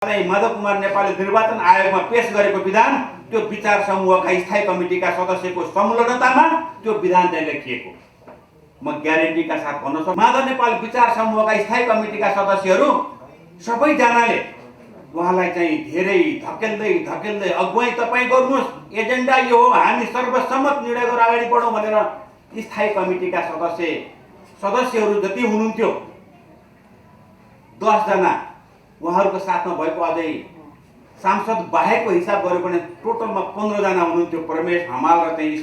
माधव कुमार नेपालले निर्वाचन आयोगमा पेश गरेको विधान त्यो विचार समूहका स्थायी कमिटीका सदस्यको संलग्नतामा त्यो विधान चाहिँ लेखिएको। म ग्यारेन्टीका साथ भन्न सक्छु माधव नेपाल विचार समूहका स्थायी कमिटीका सदस्यहरू सबैजनाले उहाँलाई चाहिँ धेरै धकेल्दै अगुवाई तपाईँ गर्नुहोस्, एजेन्डा यो हो, हामी सर्वसम्मत निर्णय गरेर अगाडि बढौँ भनेर स्थायी कमिटीका सदस्यहरू जति हुनुहुन्थ्यो 10 जना उहाँहरूको साथमा भएको अझै सांसद बाहेकको हिसाब गर्यो भने टोटलमा 15 जना हुनुहुन्थ्यो, प्रमेश हमाल र चाहिँ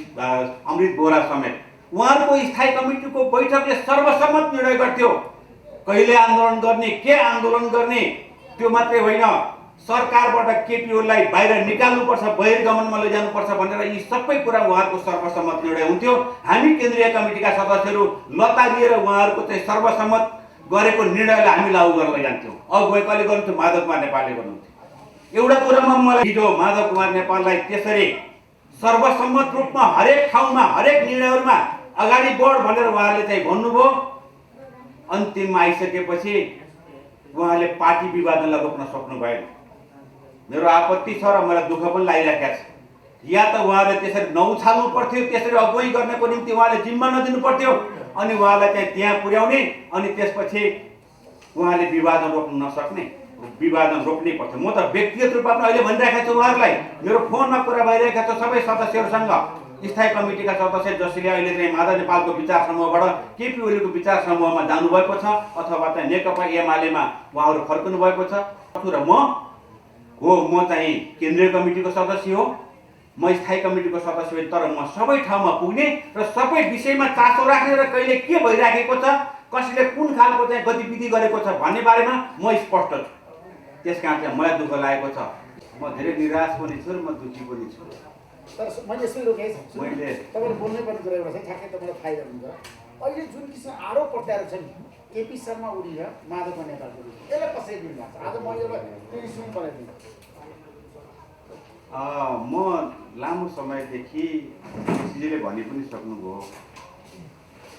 अमृत बोरा समेत। उहाँहरूको स्थायी कमिटीको बैठकले सर्वसम्मत निर्णय गर्थ्यो कहिले आन्दोलन गर्ने, के आन्दोलन गर्ने, त्यो मात्रै होइन सरकारबाट केपीओलाई बाहिर निकाल्नुपर्छ, बहिर्गमनमा लैजानुपर्छ भनेर यी सबै कुरा उहाँहरूको सर्वसम्मत निर्णय हुन्थ्यो। हामी केन्द्रीय कमिटीका सदस्यहरू लतारिएर उहाँहरूको चाहिँ सर्वसम्मत गरेको निर्णयलाई हामी लागू गर्न लैजान्थ्यौँ। अगुवाई कसले गर्नुहुन्थ्यो? माधव कुमार नेपालले गर्नुहुन्थ्यो। एउटा कुरामा मलाई हिजो माधव कुमार नेपाललाई त्यसरी सर्वसम्मत रूपमा हरेक ठाउँमा हरेक निर्णयहरूमा अगाडि बढ भनेर उहाँले चाहिँ भन्नुभयो। अन्तिममा आइसकेपछि उहाँले पार्टी विभाजनलाई रोक्न सक्नु भएन। मेरो आपत्ति छ र मलाई दुःख पनि लागिरहेको छ। या त उहाँले त्यसरी नउछाल्नु पर्थ्यो, त्यसरी अगुवाई गर्नको निम्ति उहाँले जिम्मा नदिनु पर्थ्यो अनि उहाँलाई चाहिँ त्यहाँ पुर्याउने अनि त्यसपछि उहाँले विभाजन रोक्न नसक्ने, विभाजन रोक्नै पर्थ्यो। म त व्यक्तिगत रूपमा पनि अहिले भनिरहेको छु उहाँहरूलाई, मेरो फोनमा कुरा भइरहेको छ सबै सदस्यहरूसँग, स्थायी कमिटीका सदस्य जसले अहिले चाहिँ माधव नेपालको विचार समूहबाट केपी ओलीको विचार समूहमा जानुभएको छ अथवा चाहिँ नेकपा एमालेमा उहाँहरू फर्कनु भएको छ। र म चाहिँ केन्द्रीय कमिटीको सदस्य हो, म स्थायी कमिटीको सदस्य हो, तर म सबै ठाउँमा पुग्ने र सबै विषयमा चासो राख्ने र कहिले के भइराखेको छ, कसैले कुन खालको चाहिँ गतिविधि गरेको छ भन्ने बारेमा म स्पष्ट छु। त्यसकारण चाहिँ मलाई दुःख लागेको छ। म धेरै निराश पनि छु र म दुःखी पनि छु। तर मैले यसमै रोकेँ, मैले तपाईँले बोल्नै पर्ने कुरा एउटा छ, ठ्याक्कै तपाईँलाई फाइदा हुन्छ। अहिले जुन किसिम आरोप प्रत्यारोप छ नि केपी शर्मा ओली र माधव नेपालको, यसलाई कसरी दिनु भएको छ? आज म एउटा त्यो इस्यु बनाइदिनु। म लामो समयदेखि सिजीले भनि पनि सक्नुभयो,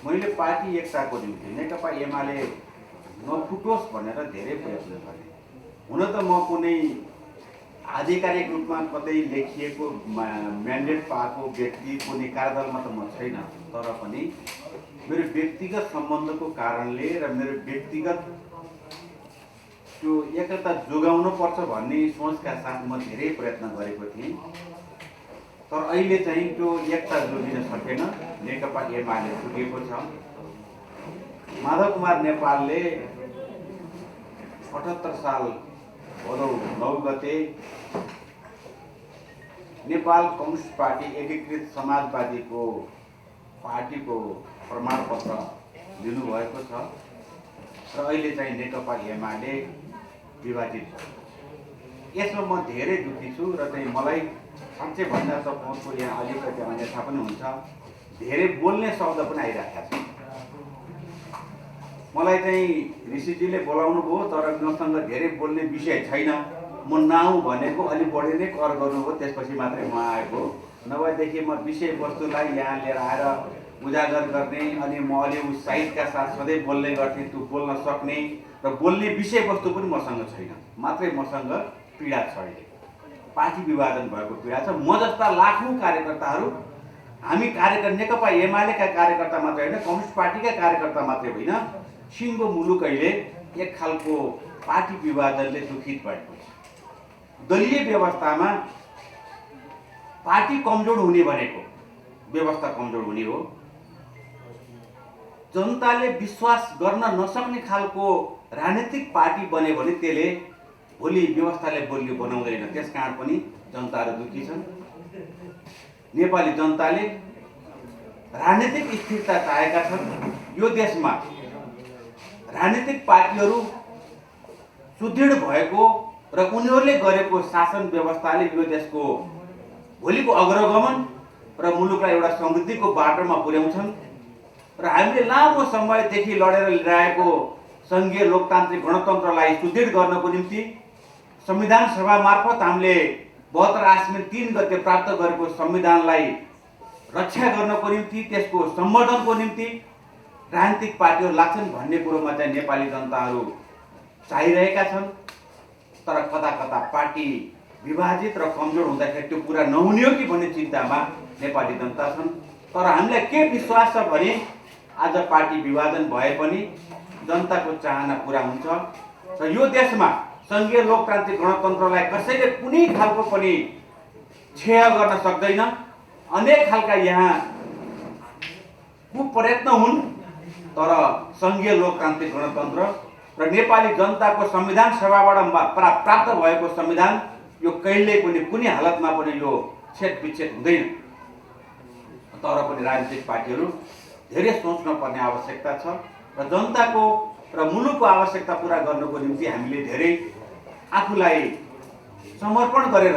मैले पार्टी एकताको निम्ति नेकपा एमाले नफुटोस् भनेर धेरै प्रयत्न गरेँ। हुन त म कुनै आधिकारिक रूपमा कतै लेखिएको म्यान्डेट पाएको व्यक्ति कुनै कार्यदलमा त म छैन, तर पनि मेरो व्यक्तिगत सम्बन्धको कारणले र मेरो व्यक्तिगत त्यो एकता जोगाउनु पर्छ भन्ने सोचका साथ म धेरै प्रयत्न गरेको थिएँ। तर अहिले चाहिँ त्यो एकता जोगिन सकेन, नेकपा एमाले छुटेको छ। माधव कुमार नेपालले 78 साल भदौ 9 गते नेपाल कम्युनिस्ट पार्टी एकीकृत समाजवादीको पार्टीको प्रमाणपत्र लिनुभएको छ र अहिले चाहिँ नेकपा एमाले विभाजित छ। यसमा म धेरै दुःखी छु र चाहिँ मलाई साँच्चै भन्दा त पहुँचको यहाँ अलिकति अन्यथा पनि हुन्छ, धेरै बोल्ने शब्द पनि आइरहेका छ। मलाई चाहिँ ऋषिजीले बोलाउनु भयो तर मसँग धेरै बोल्ने विषय छैन। म नआउँ भनेको अलिक बढी नै कर गर्नुभयो, त्यसपछि मात्रै म आएको। नभएदेखि म विषयवस्तुलाई यहाँ लिएर आएर उजागर गर्ने अनि म अलि उत्साहितका साथ सधैँ बोल्ने गर्थेँ, त्यो बोल्न सक्ने र बोल्ने विषयवस्तु पनि मसँग छैन। मात्रै मसँग पीडा छ, अहिले पार्टी विभाजन भएको पीडा छ। म जस्ता लाखौँ कार्यकर्ताहरू, हामी कार्यकर्ता नेकपा एमालेका कार्यकर्ता मात्रै होइन, कम्युनिस्ट पार्टीका कार्यकर्ता मात्रै होइन, सिङ्गो मुलुक अहिले एक खालको पार्टी विभाजनले दुखित भएको छ। दलीय व्यवस्थामा पार्टी कमजोर हुने भनेको व्यवस्था कमजोर हुने हो। जनताले विश्वास गर्न नसक्ने खालको राजनीतिक पार्टी बन्यो भने त्यसले भोलि व्यवस्थाले बलियो बनाउँदैन। त्यसकारण पनि जनताहरू दुखी छन्। नेपाली जनताले राजनीतिक स्थिरता चाहेका छन्। यो देशमा राजनीतिक पार्टीहरू सुदृढ भएको र उनीहरूले गरेको शासन व्यवस्थाले यो देशको भोलिको अग्रगमन र मुलुकलाई एउटा समृद्धिको बाटोमा पुर्याउँछन्। र हामीले लामो समयदेखि लडेर ल्याएको सङ्घीय लोकतान्त्रिक गणतन्त्रलाई सुदृढ गर्नको निम्ति संविधान सभा मार्फत हामीले 72/3 गते प्राप्त गरेको संविधानलाई रक्षा गर्नको निम्ति, त्यसको सम्वर्धनको निम्ति राजनीतिक पार्टीहरू लाग्छन् भन्ने कुरोमा चाहिँ नेपाली जनताहरू चाहिरहेका छन्। तर कता कता पार्टी विभाजित र कमजोर हुँदाखेरि त्यो पुरा नहुने हो कि भन्ने चिन्तामा नेपाली जनता छन्। तर हामीलाई के विश्वास छ भने आज पार्टी विभाजन भए पनि जनताको चाहना पुरा हुन्छ र यो देशमा सङ्घीय लोकतान्त्रिक गणतन्त्रलाई कसैले कुनै खालको पनि क्षय गर्न सक्दैन। अनेक खालका यहाँ कुप्रयत्न हुन्, तर सङ्घीय लोकतान्त्रिक गणतन्त्र र नेपाली जनताको संविधान सभाबाट प्राप्त भएको संविधान यो कहिल्यै पनि कुनै हालतमा पनि यो छेदविच्छेद हुँदैन। तर पनि राजनीतिक पार्टीहरू धेरै सोच्न पर्ने आवश्यकता छ र जनताको र मुलुकको आवश्यकता पुरा गर्नको निम्ति हामीले धेरै आफूलाई समर्पण गरेर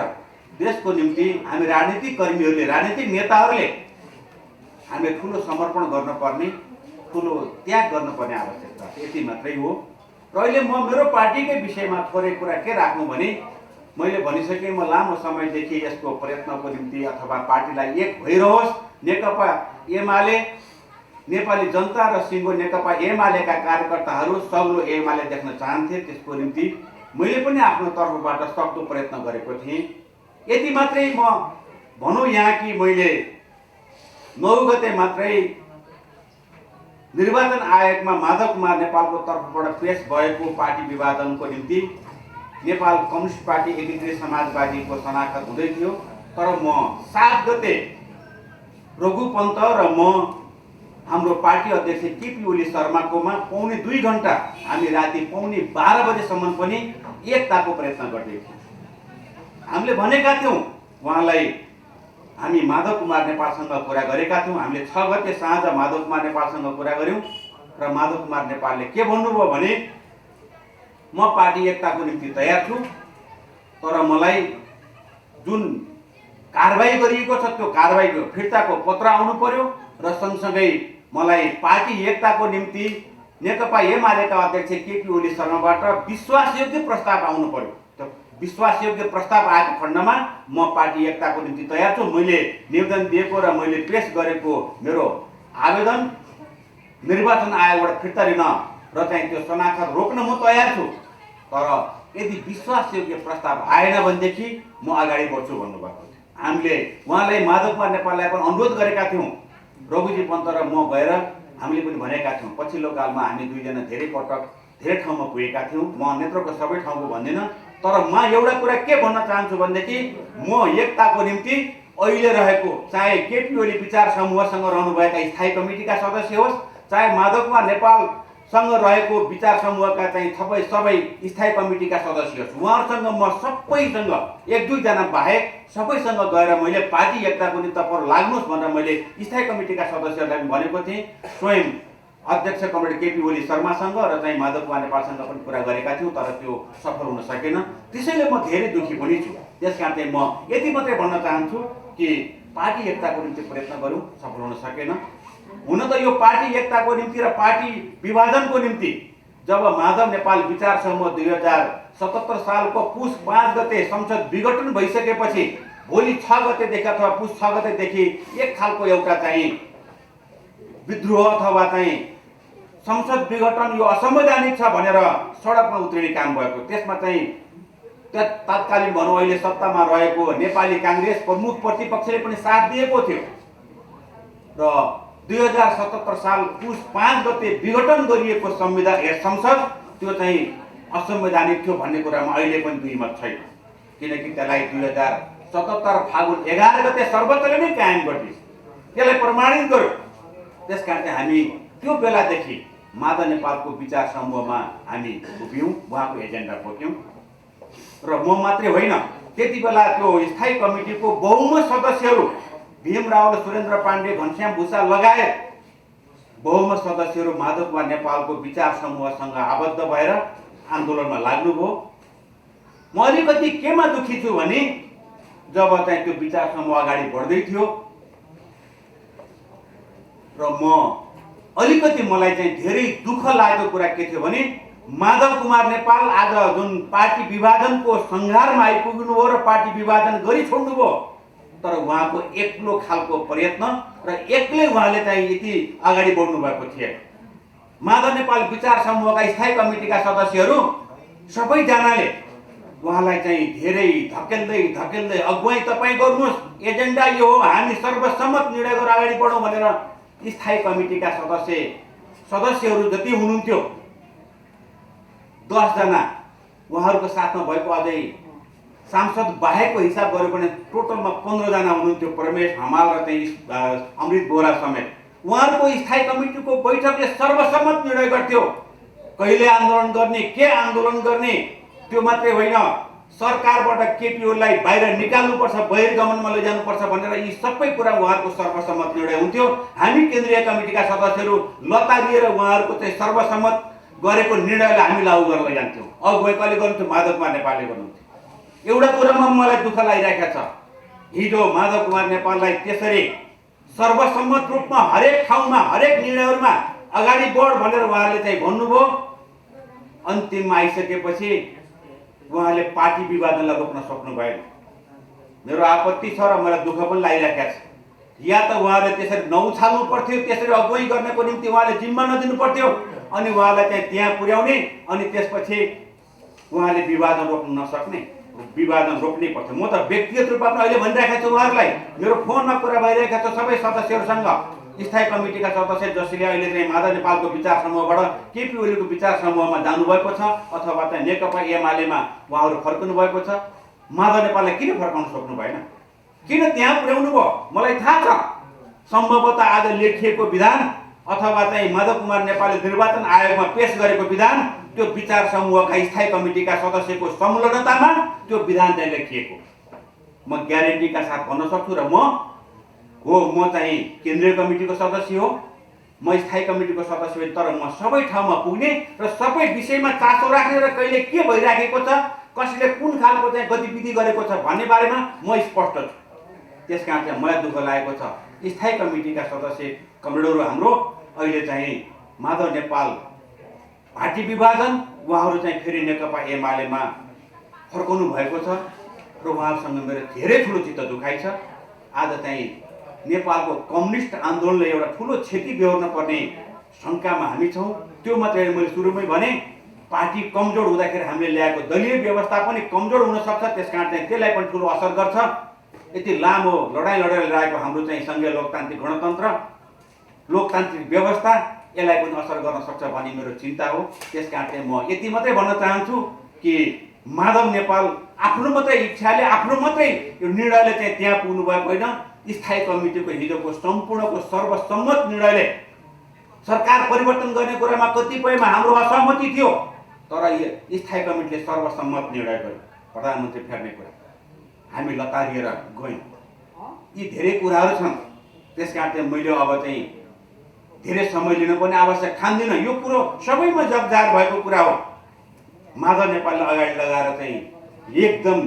देशको निम्ति हामी राजनीतिक कर्मीहरूले, राजनीतिक नेताहरूले हामीले ठुलो समर्पण गर्नुपर्ने, ठुलो त्याग गर्नुपर्ने आवश्यकता छ। यति मात्रै हो। र अहिले म मेरो पार्टीकै विषयमा थोरै कुरा के राख्नु भने मैले भनिसकेँ, म लामो समयदेखि यसको प्रयत्नको निम्ति अथवा पार्टीलाई एक भइरहोस्, नेकपा एमाले, नेपाली जनता र सिङ्गो नेकपा एमालेका कार्यकर्ताहरू सग्लो एमाले देख्न चाहन्थे। त्यसको निम्ति मैले पनि आफ्नो तर्फबाट सक्दो प्रयत्न गरेको थिएँ। यति मात्रै म भनौँ यहाँ कि मैले 9 गते मात्रै निर्वाचन आयोगमा माधव कुमार नेपालको तर्फबाट पेश भएको पार्टी विभाजनको निम्ति नेपाल कम्युनिस्ट पार्टी एकीकृत समाजवादीको शनाखत हुँदै थियो। तर म 7 गते रघु पन्त र म हाम्रो पार्टी अध्यक्ष केपी ओली शर्माकोमा पौने 2 घण्टा हामी राति पौने 12 बजेसम्म पनि एकताको प्रयत्न गर्दै थियौँ। हामीले भनेका थियौँ उहाँलाई, हामी माधव कुमार नेपालसँग कुरा गरेका थियौँ। हामीले 6 गते साँझ माधव कुमार नेपालसँग कुरा गऱ्यौँ र माधव कुमार नेपालले के भन्नुभयो भने म पार्टी एकताको निम्ति तयार छु, तर मलाई जुन कारबाही गरिएको छ त्यो कारबाहीको फिर्ताको पत्र आउनु पर्यो र सँगसँगै मलाई पार्टी एकताको निम्ति नेकपा एमालेका अध्यक्ष केपी ओली शर्माबाट विश्वासयोग्य प्रस्ताव आउनु पर्यो। त्यो विश्वासयोग्य प्रस्ताव आएको खण्डमा म पार्टी एकताको निम्ति तयार छु। मैले निवेदन दिएको र मैले पेश गरेको मेरो आवेदन निर्वाचन आयोगबाट फिर्ता लिन र चाहिँ त्यो शनाखत रोक्न म तयार छु, तर यदि विश्वासयोग्य प्रस्ताव आएन भनेदेखि म अगाडि बढ्छु भन्नुभएको थियो। हामीले उहाँलाई, माधव कुमार नेपाललाई पनि अनुरोध गरेका थियौँ। रघुजी पन्त र म गएर हामीले पनि भनेका थियौँ। पछिल्लो कालमा हामी दुईजना धेरै पटक धेरै ठाउँमा पुगेका थियौँ। म नेत्रको सबै ठाउँको भन्दिनँ, तर म एउटा कुरा के भन्न चाहन्छु भनेदेखि म एकताको निम्ति अहिले रहेको, चाहे केपी ओली विचार समूहसँग रहनुभएका स्थायी कमिटीका सदस्य होस्, चाहे माधव कुमार नेपालसँग रहेको विचार समूहका चाहिँ सबै स्थायी कमिटीका सदस्य होस्, उहाँहरूसँग म सबैसँग 1-2 जना बाहेक सबैसँग गएर मैले पार्टी एकताको निम्ति तपाईहरु लाग्नुहोस् भनेर मैले स्थायी कमिटीका सदस्यहरूलाई भनेको थिएँ। स्वयं अध्यक्ष कमरेड केपी ओली शर्मासँग र चाहिँ माधव कुमार नेपालसँग पनि कुरा गरेका थियौँ, तर त्यो सफल हुन सकेन। त्यसैले म धेरै दुःखी पनि छु। त्यसकारण चाहिँ म यति मात्रै भन्न चाहन्छु कि पार्टी एकताको निम्ति प्रयत्न गरौँ, सफल हुन सकेन। हुन त यो पार्टी एकताको निम्ति र पार्टी विभाजनको निम्ति जब माधव नेपाल विचार समूह 2077 सालको पुस 5 गते संसद विघटन भइसकेपछि भोलि 6 गतेदेखि अथवा पुस 6 गतेदेखि एक खालको एउटा चाहिँ विद्रोह अथवा चाहिँ संसद विघटन यो असंवैधानिक छ भनेर सडकमा उत्रिने काम भएको। त्यसमा चाहिँ तत्कालीन भनौँ अहिले सत्तामा रहेको नेपाली काङ्ग्रेस प्रमुख प्रतिपक्षले पनि साथ दिएको थियो र 2077 साल पुस 5 गते विघटन गरिएको संसद त्यो चाहिँ असंवैधानिक थियो भन्ने कुरामा अहिले पनि दुईमत छैन, किनकि त्यसलाई 2077 फागुन 11 गते सर्वोच्चले नै कायम गरिदियो, त्यसलाई प्रमाणित गर्यो। त्यसकारण चाहिँ हामी त्यो बेलादेखि माधव नेपालको विचार समूहमा हामी उभियौँ, उहाँको एजेन्डा बोक्यौँ र म मात्रै होइन, त्यति बेला त्यो स्थायी कमिटीको बहुमत सदस्यहरू भीम रावल, सुरेन्द्र पाण्डे, घनश्याम भूषा लगायत बहुमत सदस्यहरू माधव कुमार नेपालको विचार समूहसँग आबद्ध भएर आन्दोलनमा लाग्नुभयो। म अलिकति केमा दुखी छु भने जब चाहिँ त्यो विचार समूह अगाडि बढ्दै थियो र अलिकति मलाई चाहिँ धेरै दुःख लागेको कुरा के थियो भने माधव कुमार नेपाल आज जुन पार्टी विभाजनको सङ्घारमा आइपुग्नुभयो र पार्टी विभाजन गरी छोड्नुभयो, तर उहाँको एक्लो खालको प्रयत्न र एक्लै उहाँले चाहिँ यति अगाडि बढ्नु भएको थिएन। माधव नेपाल विचार समूहका स्थायी कमिटीका सदस्यहरू सबैजनाले उहाँलाई चाहिँ धेरै धकेल्दै अगुवाई तपाईँ गर्नुहोस्, एजेन्डा यो हो, हामी सर्वसम्मत निर्णय गरेर अगाडि बढौँ भनेर स्थायी कमिटीका सदस्यहरू जति हुनुहुन्थ्यो 10 जना उहाँहरूको साथमा भएको अझै सांसद बाहेकको हिसाब गर्यो भने टोटलमा 15 जना हुनुहुन्थ्यो, प्रमेश हमाल र चाहिँ अमृत बोहरा समेत। उहाँहरूको स्थायी कमिटीको बैठकले सर्वसम्मत निर्णय गर्थ्यो कहिले आन्दोलन गर्ने, के आन्दोलन गर्ने। त्यो मात्रै होइन, सरकारबाट केपी ओलीलाई बाहिर निकाल्नुपर्छ, बहिर्गमनमा लैजानुपर्छ भनेर यी सबै कुरा उहाँहरूको सर्वसम्मत निर्णय हुन्थ्यो। हामी केन्द्रीय कमिटीका सदस्यहरू लतारिएर उहाँहरूको चाहिँ सर्वसम्मत गरेको निर्णयलाई हामी लागू गर्न लैजान्थ्यौँ। अगुवाई कसले गर्नुहुन्थ्यो? माधव कुमार नेपालले गर्नुहुन्थ्यो। एउटा कुरामा मलाई दुःख लागिरहेको छ, हिजो माधव कुमार नेपाललाई त्यसरी सर्वसम्मत रूपमा हरेक ठाउँमा हरेक निर्णयहरूमा अगाडि बढ भनेर उहाँले चाहिँ भन्नुभयो। अन्तिममा आइसकेपछि उहाँले पार्टी विभाजनलाई रोक्न सक्नु भएन। मेरो आपत्ति छ र मलाई दुःख पनि लागिरहेको छ। या त उहाँले त्यसरी नउछाल्नु पर्थ्यो, त्यसरी अगुवाई गर्नको निम्ति उहाँले जिम्मा नदिनु पर्थ्यो, अनि उहाँलाई चाहिँ त्यहाँ पुर्याउने, अनि त्यसपछि उहाँले विभाजन रोक्न नसक्ने, विभाजन रोक्नै पर्थ्यो। म त व्यक्तिगत रूपमा पनि अहिले भनिरहेको छु उहाँहरूलाई, मेरो फोनमा कुरा भइरहेको छ सबै सदस्यहरूसँग, स्थायी कमिटीका सदस्य जसले अहिले चाहिँ माधव नेपालको विचार समूहबाट केपी ओलीको विचार समूहमा जानुभएको छ अथवा चाहिँ नेकपा एमालेमा उहाँहरू फर्कनु भएको छ। माधव नेपाललाई किन फर्काउन सक्नु भएन? किन त्यहाँ पुर्याउनु भयो? मलाई थाहा छ सम्भवतः आज लेखिएको विधान अथवा चाहिँ माधव कुमार नेपालले निर्वाचन आयोगमा पेश गरेको विधान त्यो विचार समूहका स्थायी कमिटीका सदस्यको संलग्नतामा त्यो विधान चाहिँ लेखिएको। म ग्यारेन्टीका साथ भन्न सक्छु र म चाहिँ केन्द्रीय कमिटीको सदस्य हो, म स्थायी कमिटीको सदस्य हो, तर म सबै ठाउँमा पुग्ने र सबै विषयमा चासो राख्ने र कहिले के भइराखेको छ, कसैले कुन खालको चाहिँ गतिविधि गरेको छ भन्ने बारेमा म स्पष्ट छु। त्यसकारण चाहिँ मलाई दुःख लागेको छ स्थायी कमिटीका सदस्य कमरेडहरू हाम्रो अहिले चाहिँ माधव नेपाल पार्टी विभाजन, उहाँहरू चाहिँ फेरि नेकपा एमालेमा फर्काउनु भएको छ र उहाँहरूसँग मेरो धेरै ठुलो चित्त दुखाइ छ। आज चाहिँ नेपालको कम्युनिस्ट आन्दोलनले एउटा ठुलो क्षति बेहोर्न पर्ने शङ्कामा हामी छौँ। त्यो मात्रै मैले सुरुमै भने, पार्टी कमजोर हुँदाखेरि हामीले ल्याएको दलीय व्यवस्था पनि कमजोर हुन सक्छ, त्यसकारण चाहिँ त्यसलाई पनि ठुलो असर गर्छ। यति लामो लडाइँ लडेर ल्याएको हाम्रो चाहिँ सङ्घीय लोकतान्त्रिक गणतन्त्र, लोकतान्त्रिक व्यवस्था, यसलाई पनि असर गर्न सक्छ भन्ने मेरो चिन्ता हो। त्यसकारण चाहिँ म यति मात्रै भन्न चाहन्छु कि माधव नेपाल आफ्नो मात्रै इच्छाले, आफ्नो मात्रै यो निर्णयले चाहिँ त्यहाँ पुग्नु भएको होइन। स्थायी कमिटीको हिजोको सम्पूर्णको सर्वसम्मत निर्णयले सरकार परिवर्तन गर्ने कुरामा कतिपयमा हाम्रो असहमति थियो, तर स्थायी कमिटीले सर्वसम्मत निर्णय गर्यो प्रधानमन्त्री फेर्ने कुरा। हामी लतारिएर गयौँ। यी धेरै कुराहरू छन्, त्यसकारण चाहिँ मैले अब चाहिँ धेरै समय लिन पनि आवश्यक ठान्दिनँ। यो कुरो सबैमा जगजार भएको कुरा हो। माधव नेपाललाई अगाडि लगाएर चाहिँ एकदम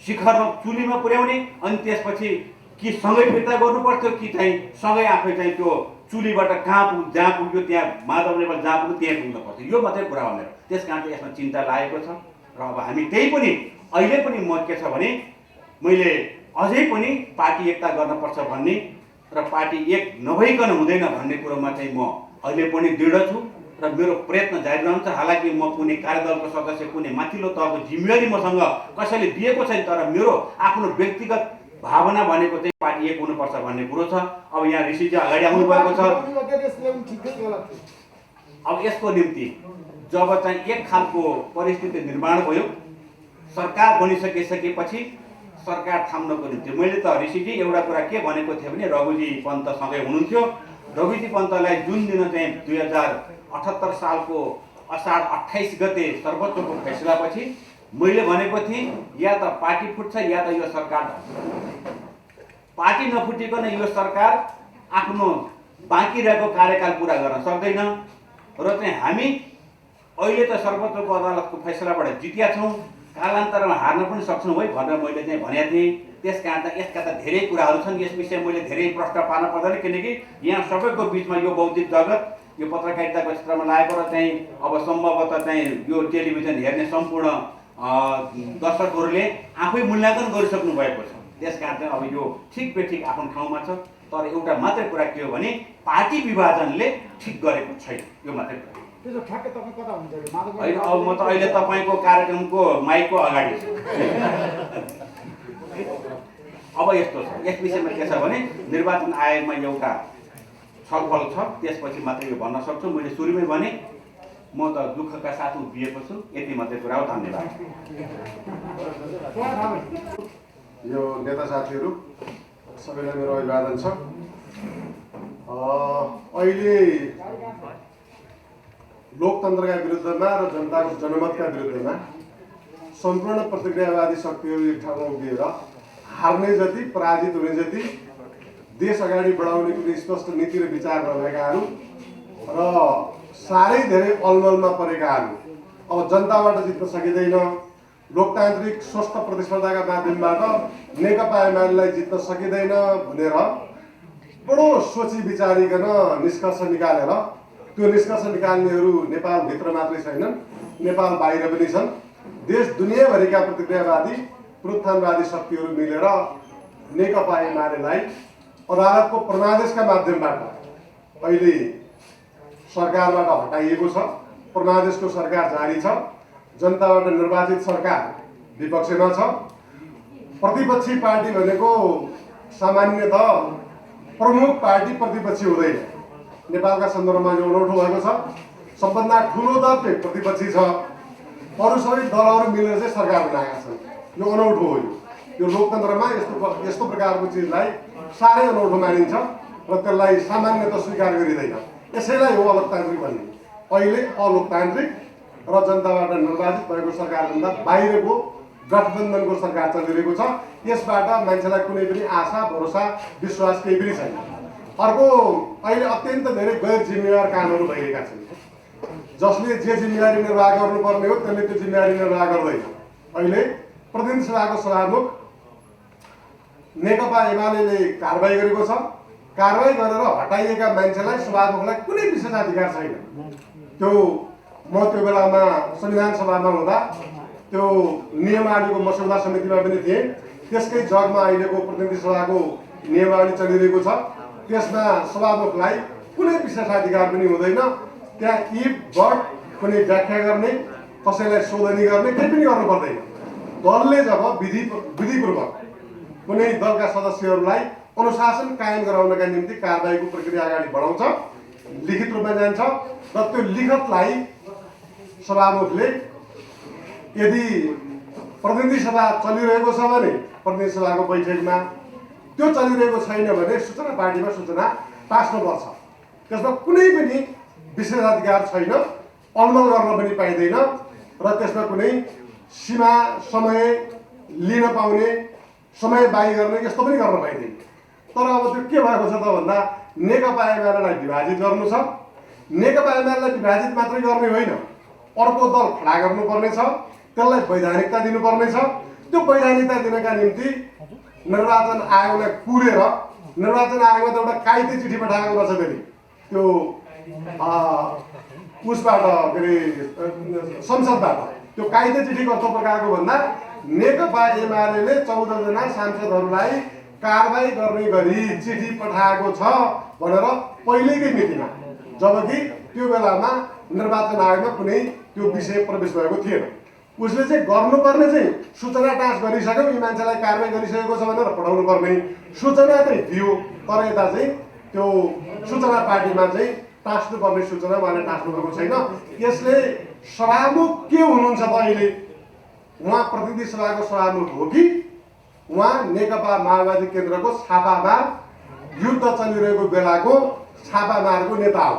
शिखरमा चुलीमा पुर्याउने, अनि त्यसपछि कि सँगै फिर्ता गर्नु पर्थ्यो कि चाहिँ सँगै आफै चाहिँ त्यो चुलीबाट जहाँ पुग्यो त्यहाँ माधव नेपाल जहाँ पुग्यो त्यहाँ पुग्नु पर्थ्यो। यो मात्रै कुरा हो मेरो। त्यसकारण चाहिँ यसमा चिन्ता लागेको छ र अब हामी त्यही पनि अहिले पनि म के छ भने मैले अझै पनि पार्टी एकता गर्नुपर्छ भन्ने र पार्टी एक नभइकन हुँदैन भन्ने कुरोमा चाहिँ म अहिले पनि दृढ छु र मेरो प्रयत्न जारी रहन्छ। हालाकि म कुनै कार्यदलको सदस्य, कुनै माथिल्लो तहको जिम्मेवारी मसँग कसैले दिएको छैन, तर मेरो आफ्नो व्यक्तिगत भावना भनेको चाहिँ पार्टी एक हुनुपर्छ भन्ने कुरो छ। अब यहाँ ऋषिजी अगाडि आउनु भएको छ। अब यसको निम्ति जब चाहिँ एक खालको परिस्थिति निर्माण भयो, सरकार बनिसकेपछि सरकार थाम्नको निम्ति मैले त ऋषिजी एउटा कुरा के भनेको थिएँ भने, रघुजी पन्तसँगै हुनुहुन्थ्यो। रघुजी पन्तलाई जुन दिन चाहिँ 2078 सालको असार 28 गते सर्वोच्चको फैसलापछि मैले भनेको थिएँ या त पार्टी फुट्छ या त यो सरकार ढल्छ। पार्टी नफुटिकन यो सरकार आफ्नो बाँकी रहेको कार्यकाल पुरा गर्न सक्दैन र चाहिँ हामी अहिले त सर्वोच्चको अदालतको फैसलाबाट जितिया छौँ, कालान्तरमा हार्न पनि सक्छौँ है भनेर मैले चाहिँ भनेको थिएँ। त्यसकारण त यसका त धेरै कुराहरू छन्, यस विषय मैले धेरै प्रश्न पार्न पर्दैन, किनकि यहाँ सबैको बिचमा यो बौद्धिक जगत, यो पत्रकारिताको क्षेत्रमा लागेको र चाहिँ अब सम्भवतः चाहिँ यो टेलिभिजन हेर्ने सम्पूर्ण दर्शकहरूले आफै मूल्याङ्कन गरिसक्नु भएको छ। त्यसकारण चाहिँ अब यो ठिक बेठिक आफ्नो ठाउँमा छ, तर एउटा मात्रै कुरा के हो भने पार्टी विभाजनले ठिक गरेको छैन, यो मात्रै कुरा। त्यसो ठ्याक्कै तपाईँ कता हुन्छ अहिले माधव होइन अब म त अहिले तपाईँको कार्यक्रमको माइकको अगाडि छु अब यस्तो छ यस विषयमा के छ भने निर्वाचन आयोगमा एउटा छलफल छ त्यसपछि मात्रै यो भन्न सक्छु मैले सुरुमै भने म त दुःखका साथ उभिएको छु यति मात्रै कुरा हो धन्यवाद यो नेता साथीहरू सबैलाई मेरो अभिवादन छ अहिले लोकतन्त्रका विरुद्धमा र जनताको जनमतका विरुद्धमा सम्पूर्ण प्रतिक्रियावादी शक्तिहरू एक ठाउँमा उभिएर हार्ने जति पराजित हुने जति देश अगाडि बढाउने कुनै स्पष्ट नीति र विचार नभएकाहरू र साह्रै धेरै अलमलमा परेकाहरू अब जनताबाट जित्न सकिँदैन लोकतान्त्रिक स्वस्थ प्रतिस्पर्धाका माध्यमबाट नेकपा एमालेलाई जित्न सकिँदैन भनेर बडो सोची विचारिकन निष्कर्ष निकालेर त्यो निष्कर्ष निकाल्नेहरू नेपालभित्र मात्रै छैनन् नेपाल बाहिर पनि छन् देश दुनियाँभरिका प्रतिक्रियावादी प्रोत्थानवादी शक्तिहरू मिलेर नेकपा एमालेलाई अदालतको प्रमादेशका माध्यमबाट अहिले सरकारबाट हटाइएको छ प्रमादेशको सरकार जारी छ जनताबाट निर्वाचित सरकार विपक्षमा छ प्रतिपक्षी पार्टी भनेको सामान्यतः प्रमुख पार्टी प्रतिपक्षी हुँदैन नेपालका सन्दर्भमा यो अनौठो भएको छ सबभन्दा ठुलो दल प्रतिपक्षी छ अरू सबै दलहरू मिलेर चाहिँ सरकार बनाएका छन् यो अनौठो हो यो लोकतन्त्रमा यस्तो प्रकारको चिजलाई साह्रै अनौठो मानिन्छ र त्यसलाई सामान्यतः स्वीकार गरिँदैन यसैलाई हो अलोकतान्त्रिक भन्ने अहिले अलोकतान्त्रिक र जनताबाट निर्वाचित भएको सरकारभन्दा बाहिरको गठबन्धनको सरकार चलिरहेको छ यसबाट मान्छेलाई कुनै पनि आशा भरोसा विश्वास केही पनि छैन अर्को अहिले अत्यन्त धेरै गैर जिम्मेवार कामहरू भइरहेका छन् जसले जे जिम्मेवारी निर्वाह गर्नुपर्ने हो त्यसले त्यो जिम्मेवारी निर्वाह गर्दैन अहिले प्रतिनिधि सभाको सभामुख नेकपा एमाले कारबाही गरेको छ कारबाही गरेर हटाइएका मान्छेलाई सभामुखलाई कुनै विशेषाधिकार छैन त्यो म त्यो बेलामा संविधान सभामा हुँदा त्यो नियमावलीको मसौदा समितिमा पनि थिएँ त्यसकै जगमा अहिलेको प्रतिनिधि सभाको नियमावली चलिरहेको छ त्यसमा सभामुखलाई कुनै विशेषाधिकार पनि हुँदैन त्यहाँ इफ बट कुनै व्याख्या गर्ने कसैलाई सोधनी गर्ने केही पनि गर्नु पर्दैन दलले जब विधिपूर्वक कुनै दलका सदस्यहरूलाई अनुशासन कायम गराउनका निम्ति कारबाहीको प्रक्रिया अगाडि बढाउँछ लिखित रूपमा जान्छ र त्यो लिखतलाई सभामुखले यदि प्रतिनिधि सभा चलिरहेको छ भने प्रतिनिधि सभाको बैठकमा त्यो चलिरहेको छैन भने सूचना पार्टीमा सूचना टास्नुपर्छ त्यसमा कुनै पनि विशेषाधिकार छैन अलमल गर्न पनि पाइँदैन र त्यसमा कुनै सीमा समय लिन पाउने समय बाही गर्ने यस्तो पनि गर्न पाइँदैन तर अब त्यो के भएको छ त भन्दा नेकपा एमालेलाई विभाजित गर्नु छ नेकपा एमालेलाई विभाजित मात्रै गर्ने होइन अर्को दल खडा गर्नुपर्ने छ त्यसलाई वैधानिकता दिनुपर्ने छ त्यो वैधानिकता दिनका निम्ति निर्वाचन आयोगलाई कुरेर निर्वाचन आयोगमा त एउटा कायदे चिठी पठाएको रहेछ फेरि त्यो उसबाट के अरे संसदबाट त्यो कायदे चिठी कस्तो प्रकारको भन्दा नेकपा एमाले 14 जना सांसदहरूलाई कारबाही गर्ने गरी चिठी पठाएको छ भनेर पहिलेकै मितिमा जबकि त्यो बेलामा निर्वाचन आयोगमा कुनै त्यो विषय प्रवेश भएको थिएन उसले चाहिँ गर्नुपर्ने चाहिँ सूचना टाँस गरिसक्यो यी मान्छेलाई कारबाही गरिसकेको छ भनेर पठाउनु पर्ने सूचना चाहिँ दियो तर यता चाहिँ त्यो सूचना पार्टीमा चाहिँ टाँस्नुपर्ने सूचना उहाँले टाँस्नु भएको छैन यसले सभामुख के हुनुहुन्छ त अहिले उहाँ प्रतिनिधि सभाको सभामुख हो कि उहाँ नेकपा माओवादी केन्द्रको छापामार युद्ध चलिरहेको बेलाको छापामारको नेता हो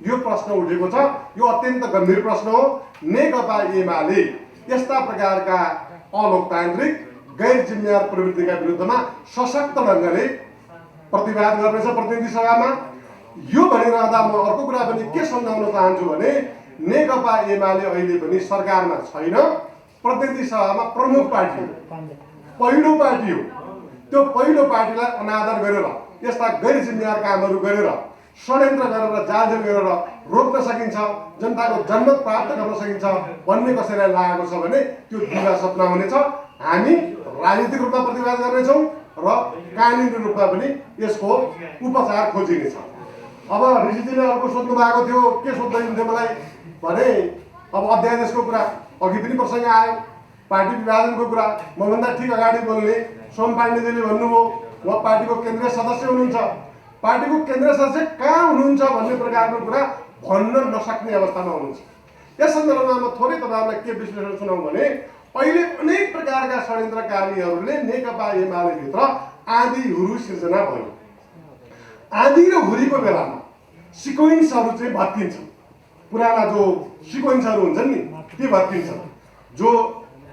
यो प्रश्न उठेको छ यो अत्यन्त गम्भीर प्रश्न हो नेकपा एमाले यस्ता प्रकारका अलोकतान्त्रिक गैर जिम्मेवार प्रवृत्तिका विरुद्धमा सशक्त ढङ्गले प्रतिवाद गर्नेछ प्रतिनिधि सभामा यो भनिरहँदा म अर्को कुरा पनि के सम्झाउन चाहन्छु भने नेकपा एमाले अहिले पनि सरकारमा छैन प्रतिनिधि सभामा प्रमुख पार्टी हो पहिलो पार्टी हो त्यो पहिलो पार्टीलाई अनादर गरेर यस्ता गैर जिम्मेवार कामहरू गरेर षड्यन्त्र गरेर जालझेल गरेर रोक्न सकिन्छ जनताको जनमत प्राप्त गर्न सकिन्छ भन्ने कसैलाई लागेको छ भने त्यो दिवा सपना हुनेछ हामी राजनीतिक रूपमा प्रतिवाद गर्नेछौँ र कानुनी रूपमा पनि यसको उपचार खोजिनेछ अब ऋषिजीले अर्को सोध्नु भएको थियो के सोध्दै हुन्थ्यो मलाई भने अब अध्यादेशको कुरा अघि पनि प्रसङ्ग आयो, पार्टी विभाजनको कुरा मभन्दा ठिक अगाडि बोल्ने सोम पाण्डेजीले भन्नुभयो, उहाँ पार्टीको केन्द्रीय सदस्य हुनुहुन्छ, पार्टीको केन्द्रीय सदस्य कहाँ हुनुहुन्छ भन्ने प्रकारको कुरा भन्न नसक्ने अवस्थामा हुनुहुन्छ। यस सन्दर्भमा म थोरै तपाईँहरूलाई के विश्लेषण सुनाउँ भने अहिले अनेक प्रकारका षड्यन्त्रकारीहरूले नेकपा एमालेभित्र आँधी हुरु सिर्जना भयो। आँधी र हुरीको बेलामा सिक्वेन्सहरू चाहिँ भत्किन्छ, पुराना जो सिक्वेन्सहरू हुन्छन् नि ती भत्किन्छन्, जो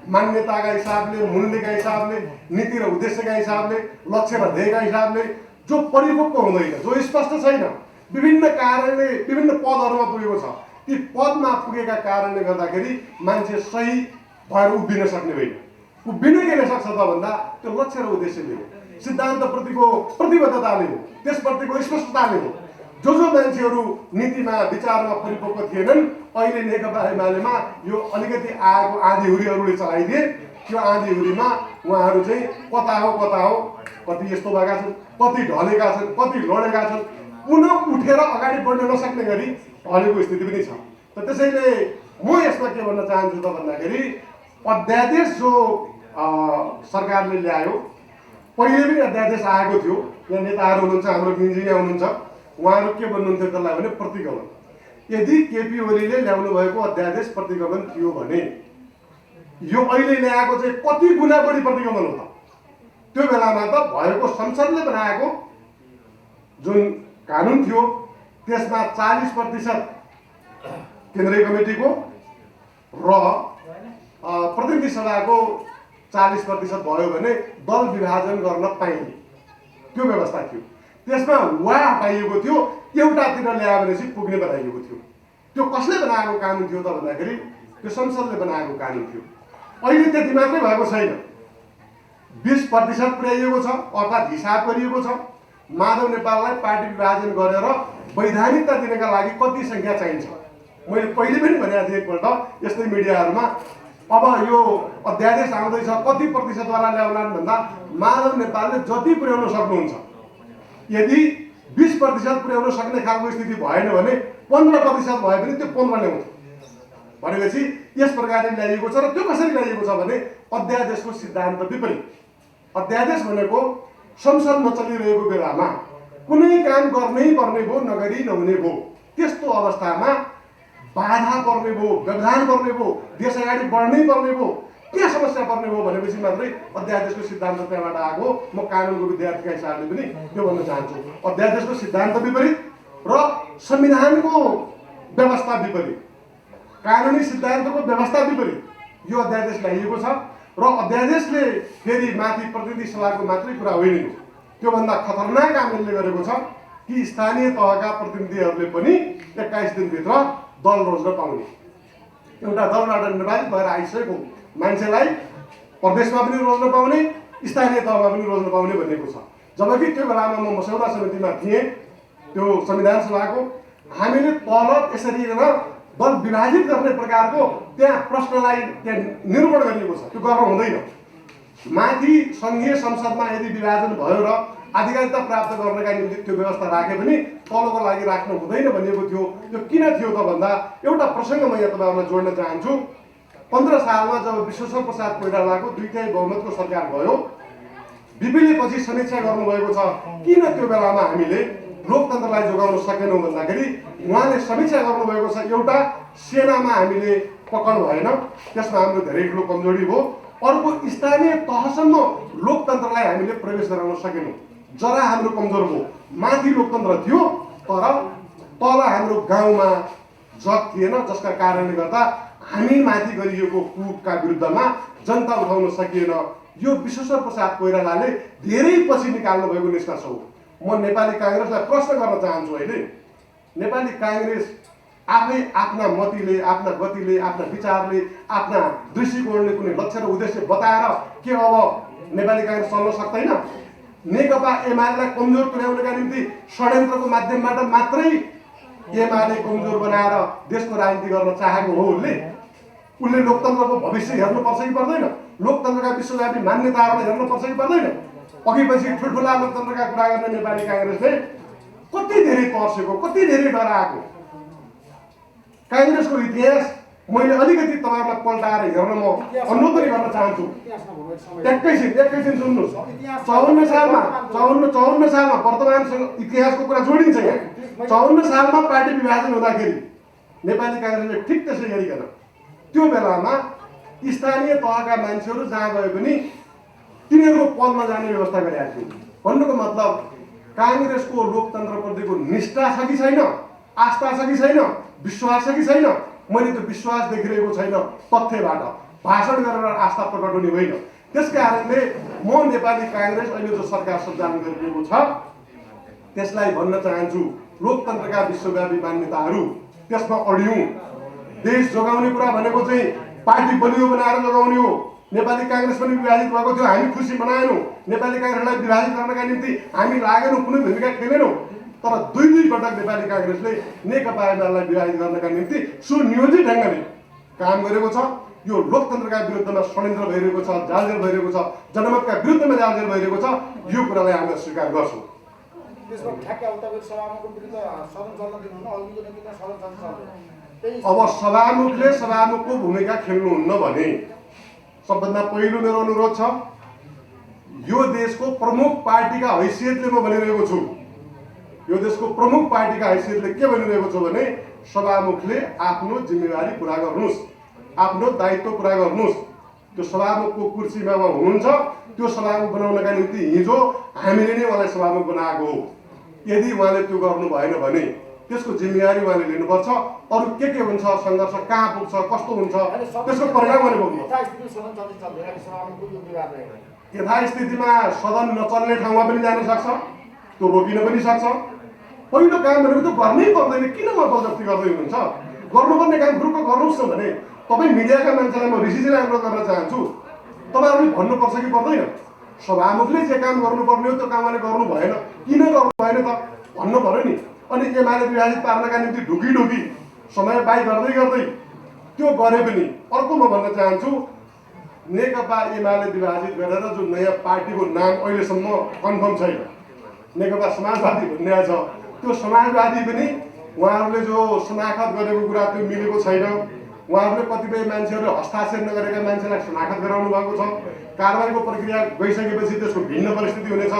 मान्यताका हिसाबले, मूल्यका हिसाबले, नीति र उद्देश्यका हिसाबले, लक्ष्य र ध्येयका हिसाबले जो परिपक्व हुँदैन, जो स्पष्ट छैन, विभिन्न कारणले विभिन्न पदहरूमा पुगेको छ, ती पदमा पुगेका कारणले गर्दाखेरि मान्छे सही भएर उभिन सक्ने होइन। उभिन किन सक्छ त भन्दा त्यो लक्ष्य र उद्देश्यले हो, सिद्धान्तप्रतिको प्रतिबद्धताले हो, त्यसप्रतिको स्पष्टताले हो। जो मान्छेहरू नीतिमा विचारमा परिपक्व थिएनन्, अहिले नेकपा एमालेमा यो अलिकति आएको आँधीहुरीहरूले चलाइदिए। त्यो आँधीहुरीमा उहाँहरू चाहिँ कता हो, कति यस्तो भएका छन्, कति ढलेका छन्, कति लडेका छन्, पुनः उठेर अगाडि बढ्न नसक्ने गरी ढलेको स्थिति पनि छ। त त्यसैले म यसमा के भन्न चाहन्छु त भन्दाखेरि अध्यादेश जो सरकारले ल्यायो, पहिले पनि अध्यादेश आएको थियो। यहाँ नेताहरू हुनुहुन्छ, हाम्रो इन्जिनियर हुनुहुन्छ, उहाँहरू के भन्नुहुन्थ्यो त्यसलाई भने प्रतिगमन। यदि केपी ओलीले ल्याउनु भएको अध्यादेश प्रतिगमन थियो भने यो अहिले ल्याएको चाहिँ कति गुणा बढी प्रतिगमन हो त? त्यो बेलामा त भएको संसदले बनाएको जुन कानुन थियो त्यसमा 40% केन्द्रीय कमिटीको र प्रतिनिधि सभाको 40% भयो भने दल विभाजन गर्न पाइने त्यो व्यवस्था थियो। त्यसमा वा हटाइएको थियो, एउटातिर ल्यायो भने चाहिँ पुग्ने बनाइएको थियो। त्यो कसले बनाएको कानुन थियो त भन्दाखेरि त्यो संसदले बनाएको कानुन थियो। अहिले त्यति मात्रै भएको छैन, 20% पुर्याइएको छ, अर्थात् हिसाब गरिएको छ। माधव नेपाललाई पार्टी विभाजन गरेर वैधानिकता दिनका लागि कति सङ्ख्या चाहिन्छ? मैले पहिले पनि भनेको थिएँ एकपल्ट यस्तै मिडियाहरूमा, अब यो अध्यादेश आउँदैछ कति प्रतिशतवाला ल्याउलान् भन्दा माधव नेपालले जति पुर्याउन सक्नुहुन्छ, यदि 20% पुर्याउन सक्ने खालको स्थिति भएन भने 15% भए पनि त्यो 15 ल्याउँछ भनेपछि यस प्रकारले ल्याइएको छ। र त्यो कसरी ल्याइएको छ भने अध्यादेशको सिद्धान्त विपरीत। अध्यादेश भनेको संसदमा चलिरहेको बेलामा कुनै काम गर्नै पर्ने भयो, नगरी नहुने भयो, त्यस्तो अवस्थामा बाधा पर्ने भयो, व्यवधान पर्ने भयो, देश अगाडि बढ्नै पर्ने भयो, के समस्या पर्ने भयो भनेपछि मात्रै अध्यादेशको सिद्धान्त त्यहाँबाट आएको। म कानुनको विद्यार्थीका हिसाबले पनि त्यो भन्न चाहन्छु। अध्यादेशको सिद्धान्त विपरीत र संविधानको व्यवस्था विपरीत, कानुनी सिद्धान्तको व्यवस्था विपरीत यो अध्यादेश ल्याइएको छ। र अध्यादेशले फेरि माथि प्रतिनिधि सभाको मात्रै कुरा होइन, त्योभन्दा खतरनाक काम यसले गरेको छ कि स्थानीय तहका प्रतिनिधिहरूले पनि 21 दिनभित्र दल रोज्न पाउने, एउटा दलबाट निर्वाचित भएर आइसकेको मान्छेलाई प्रदेशमा पनि रोज्न पाउने, स्थानीय तहमा पनि रोज्न पाउने भनेको छ। जबकि त्यो बेलामा म मस्यौदा समितिमा थिएँ, त्यो संविधान सभाको, हामीले तल यसरी दल विभाजित गर्ने प्रकारको त्यहाँ प्रश्नलाई त्यहाँ निरूपण गरिएको छ। त्यो गर्न हुँदैन। माथि सङ्घीय संसदमा यदि विभाजन भयो र आधिकारिकता प्राप्त गर्नका निम्ति त्यो व्यवस्था राखे पनि तलको लागि राख्नु हुँदैन भनिएको थियो। त्यो किन थियो त भन्दा एउटा प्रसङ्ग म यहाँ तपाईँहरूलाई जोड्न चाहन्छु। 15 सालमा जब विश्वेश्वर प्रसाद कोइरालाको 2/3 बहुमतको सरकार भयो, बिपीले पछि समीक्षा गर्नुभएको छ किन त्यो बेलामा हामीले लोकतन्त्रलाई जोगाउन सकेनौँ भन्दाखेरि उहाँले समीक्षा गर्नुभएको छ, एउटा सेनामा हामीले पकड भएन, त्यसमा हाम्रो धेरै ठुलो कमजोरी भयो। अर्को स्थानीय तहसम्म लोकतन्त्रलाई हामीले प्रवेश गराउन सकेनौँ, जरा हाम्रो कमजोर भयो। माथि लोकतन्त्र थियो तर तल हाम्रो गाउँमा जग थिएन, जसका कारणले गर्दा हामी माथि गरिएको कुटका विरुद्धमा जनता उठाउन सकिएन। यो विश्वेश्वर प्रसाद कोइरालाले धेरै पछि निकाल्नु भएको निष्कर्ष हो। म नेपाली काङ्ग्रेसलाई प्रश्न गर्न चाहन्छु। अहिले नेपाली काङ्ग्रेस आफै आफ्ना मतिले, आफ्ना गतिले, आफ्ना विचारले, आफ्ना दृष्टिकोणले कुनै लक्ष्य र उद्देश्य बताएर के अब नेपाली काङ्ग्रेस चल्न सक्दैन? नेकपा एमालेलाई कमजोर तुल्याउनका निम्ति षड्यन्त्रको माध्यमबाट मात्रै एमाले कमजोर बनाएर देशको राजनीति गर्न चाहेको हो। उसले लोकतन्त्रको भविष्य हेर्नुपर्छ कि पर्दैन? लोकतन्त्रका विश्वव्यापी मान्यताहरूलाई हेर्नुपर्छ कि पर्दैन? अघि पछि ठुल्ठुला लोकतन्त्रका कुरा गर्ने नेपाली काङ्ग्रेसले कति धेरै तर्सेको, कति धेरै डराएको। काङ्ग्रेसको इतिहास मैले अलिकति तपाईँहरूलाई पल्टाएर हेर्न म अनुरोध पनि गर्न चाहन्छु। एकैछिन सुन्नुहोस्। 54 सालमा वर्तमानसँग इतिहासको कुरा जोडिन्छ यहाँ। 54 सालमा पार्टी विभाजन हुँदाखेरि नेपाली काङ्ग्रेसले ठिक त्यसै गरिकन त्यो बेलामा स्थानीय तहका मान्छेहरू जहाँ गए पनि तिनीहरूको पदमा जाने व्यवस्था गरेका थिए। भन्नुको मतलब काङ्ग्रेसको लोकतन्त्रप्रतिको निष्ठा छ कि छैन, आस्था छ कि छैन, विश्वास छ कि छैन? मैले त्यो विश्वास देखिरहेको छैन तथ्यबाट, भाषण गरेर आस्था प्रकट हुने होइन। त्यस कारणले म नेपाली काङ्ग्रेस अहिले जो सरकार सञ्चालन गरिरहेको छ त्यसलाई भन्न चाहन्छु, लोकतन्त्रका विश्वव्यापी मान्यताहरू त्यसमा अडियौँ। देश जोगाउने कुरा भनेको चाहिँ पार्टी बलियो बनाएर जोगाउने हो। नेपाली काङ्ग्रेस पनि विभाजित भएको थियो, हामी खुसी मनाएनौँ। नेपाली काङ्ग्रेसलाई विभाजित गर्नका निम्ति हामी लागेनौँ, कुनै भूमिका खेलेनौँ। तर दुई पटक नेपाली काङ्ग्रेसले नेकपा एमालेलाई विभाजित गर्नका निम्ति सुनियोजित ढङ्गले काम गरेको छ। यो लोकतन्त्रका विरुद्धमा षड्यन्त्र भइरहेको छ, जालजेल भइरहेको छ, जनमतका विरुद्धमा जालजेल भइरहेको छ। यो कुरालाई हामी स्वीकार गर्छौँ। त्यसमा ठ्याक्कै उताको सभामुखको विरुद्ध सदन चल्न दिनुहुन्न, अघिको नेतृत्वमा सदन चल्न सक्दैन। अब सभामुखले सभामुखको भूमिका खेल्नुहुन्न भने सबभन्दा पहिलो मेरो अनुरोध छ, यो देशको प्रमुख पार्टीका हैसियतले म भनिरहेको छु, यो देशको प्रमुख पार्टीका हैसियतले के भनिरहेको छु भने सभामुखले आफ्नो जिम्मेवारी पुरा गर्नुहोस्, आफ्नो दायित्व पुरा गर्नुहोस्। त्यो सभामुखको कुर्सीमा उहाँ हुनुहुन्छ, त्यो सभामुख बनाउनका निम्ति हिजो हामीले नै उहाँलाई सभामुख बनाएको हो। यदि उहाँले त्यो गर्नु भएन भने त्यसको जिम्मेवारी उहाँले लिनुपर्छ। अरू के हुन्छ, सङ्घर्ष कहाँ पुग्छ, कस्तो हुन्छ, त्यसको परिणाम उहाँले भोग्नु। यथास्थितिमा सदन नचल्ने ठाउँमा पनि जान सक्छ, त्यो रोकिन पनि सक्छ। पहिलो काम भनेको त गर्नै पर्दैन, किन जबरजस्ती गर्दै हुनुहुन्छ? गर्नुपर्ने काम ग्रुपको गर्नुहोस् न भने तपाईँ मिडियाका मान्छेलाई म रिसिजलाई अनुरोध गर्न चाहन्छु, तपाईँहरूले भन्नुपर्छ कि पर्दैन? सभामुखले जे काम गर्नुपर्ने हो त्यो काम उहाँले गर्नु भएन, किन गर्नु भएन त भन्नु पऱ्यो नि। अनि एमाले विभाजित पार्नका निम्ति ढुकी समय बाई गर्दै त्यो गरे पनि अर्को म भन्न चाहन्छु, नेकपा एमाले विभाजित गरेर जो नयाँ पार्टीको नाम अहिलेसम्म कन्फर्म छैन, नेकपा समाजवादी भन्ने छ, त्यो समाजवादी पनि उहाँहरूले जो शनाखत गरेको कुरा त्यो मिलेको छैन। उहाँहरूले कतिपय मान्छेहरूले हस्ताक्षर नगरेका मान्छेलाई शनाखत गराउनु भएको छ। कारबाहीको प्रक्रिया गइसकेपछि त्यसको भिन्न परिस्थिति हुनेछ।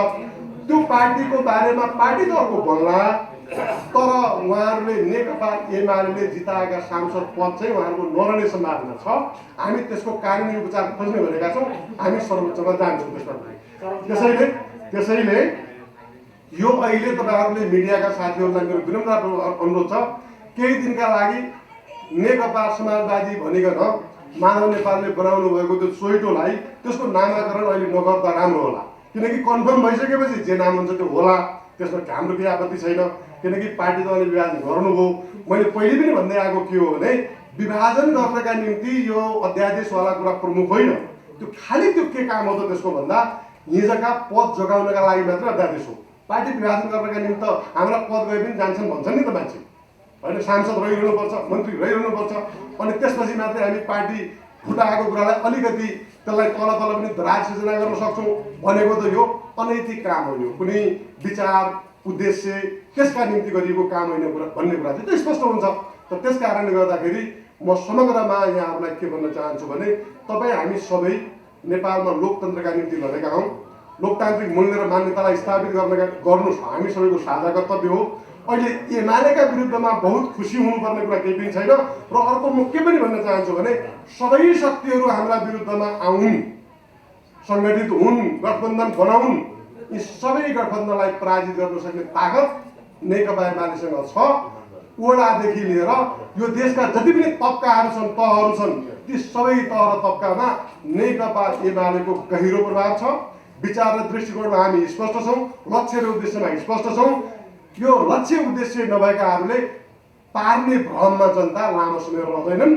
त्यो पार्टीको बारेमा पार्टी त अर्को बन्ला, तर उहाँहरूले नेकपा एमाले जिताएका सांसद पद चाहिँ उहाँहरूको नरहने सम्भावना छ। हामी त्यसको कानुनी उपचार खोज्ने भनेका छौँ, हामी सर्वोच्चमा जान्छौँ त्यसमा। त्यसैले यो अहिले तपाईँहरूले मिडियाका साथीहरूलाई मेरो विनम्र अनुरोध छ, केही दिनका लागि नेकपा समाजवादी भनिकन माधव नेपालले बनाउनु भएको त्यो सोइटोलाई त्यसको नामाकरण अहिले नगर्दा राम्रो होला। किनकि कन्फर्म भइसकेपछि जे नाम हुन्छ त्यो होला, त्यसमा हाम्रो केही आपत्ति छैन। किनकि पार्टी दलले विभाजन गर्नुभयो। मैले पहिले पनि भन्दै आएको के हो भने विभाजन गर्नका निम्ति यो अध्यादेशवाला कुरा प्रमुख होइन, त्यो खालि त्यो के काम हो त त्यसको भन्दा हिजोका पद जोगाउनका लागि मात्र अध्यादेश हो। पार्टी विभाजन गर्नका निम्ति हाम्रा पद गए पनि जान्छन् भन्छन् नि त मान्छे, होइन? सांसद रहिरहनुपर्छ, मन्त्री रहिरहनुपर्छ, अनि त्यसपछि मात्रै हामी पार्टी फुटाएको कुरालाई अलिकति त्यसलाई तल पनि दरार सिर्जना गर्न सक्छौँ भनेको त यो अनैतिक काम हो। यो कुनै विचार उद्देश्य त्यसका निम्ति गरिएको काम होइन भन्ने कुरा चाहिँ स्पष्ट हुन्छ। त त्यस कारणले गर्दाखेरि म समग्रमा यहाँहरूलाई के भन्न चाहन्छु भने तपाईँ हामी सबै नेपालमा लोकतन्त्रका निम्ति लडेका हौँ। लोकतान्त्रिक मूल्य र मान्यतालाई स्थापित गर्नु हामी सबैको साझा कर्तव्य हो। अहिले एमालेका विरुद्धमा बहुत खुसी हुनुपर्ने कुरा केही पनि छैन। र अर्को म के पनि भन्न चाहन्छु भने सबै शक्तिहरू हाम्रा विरुद्धमा आउन्, सङ्गठित हुन्, गठबन्धन बनाउन्। यी सबै गठबन्धनलाई पराजित गर्न सक्ने ताकत नेकपा एमालेसँग छ। वडादेखि लिएर यो देशका जति पनि तबकाहरू छन्, तहहरू छन्, ती सबै तह र तबकामा नेकपा एमालेको गहिरो प्रभाव छ। विचार र दृष्टिकोणमा हामी स्पष्ट छौँ, लक्ष्य र उद्देश्यमा स्पष्ट छौँ। यो लक्ष्य उद्देश्य नभएकाहरूले पार्ने भ्रममा जनता लामो समय रहँदैनन्।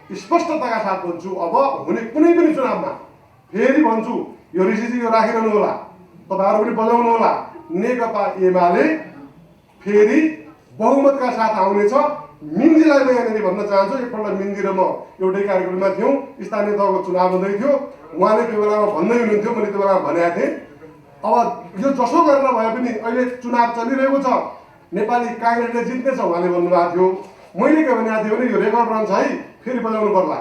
स्पष्टताका साथ भन्छु, अब हुने कुनै पनि चुनावमा फेरि भन्छु, यो ऋषिजी यो राखिरहनु होला, तपाईँहरू पनि बजाउनु होला, नेकपा एमाले फेरि बहुमतका साथ आउनेछ। मिन्जीलाई म यहाँनिर भन्न चाहन्छु, एकपल्ट मिन्जी र म एउटै कार्यक्रममा थियौँ, स्थानीय तहको चुनाव हुँदै थियो। उहाँले त्यो बेलामा भन्दै हुनुहुन्थ्यो, मैले त्यो बेलामा भनेको थिएँ, अब यो जसो गरेर भए पनि अहिले चुनाव चलिरहेको छ, नेपाली काङ्ग्रेसले जित्नेछ उहाँले भन्नुभएको थियो। मैले के भनेको थिएँ भने यो रेकर्ड रहन्छ है, फेरि बजाउनु पर्ला।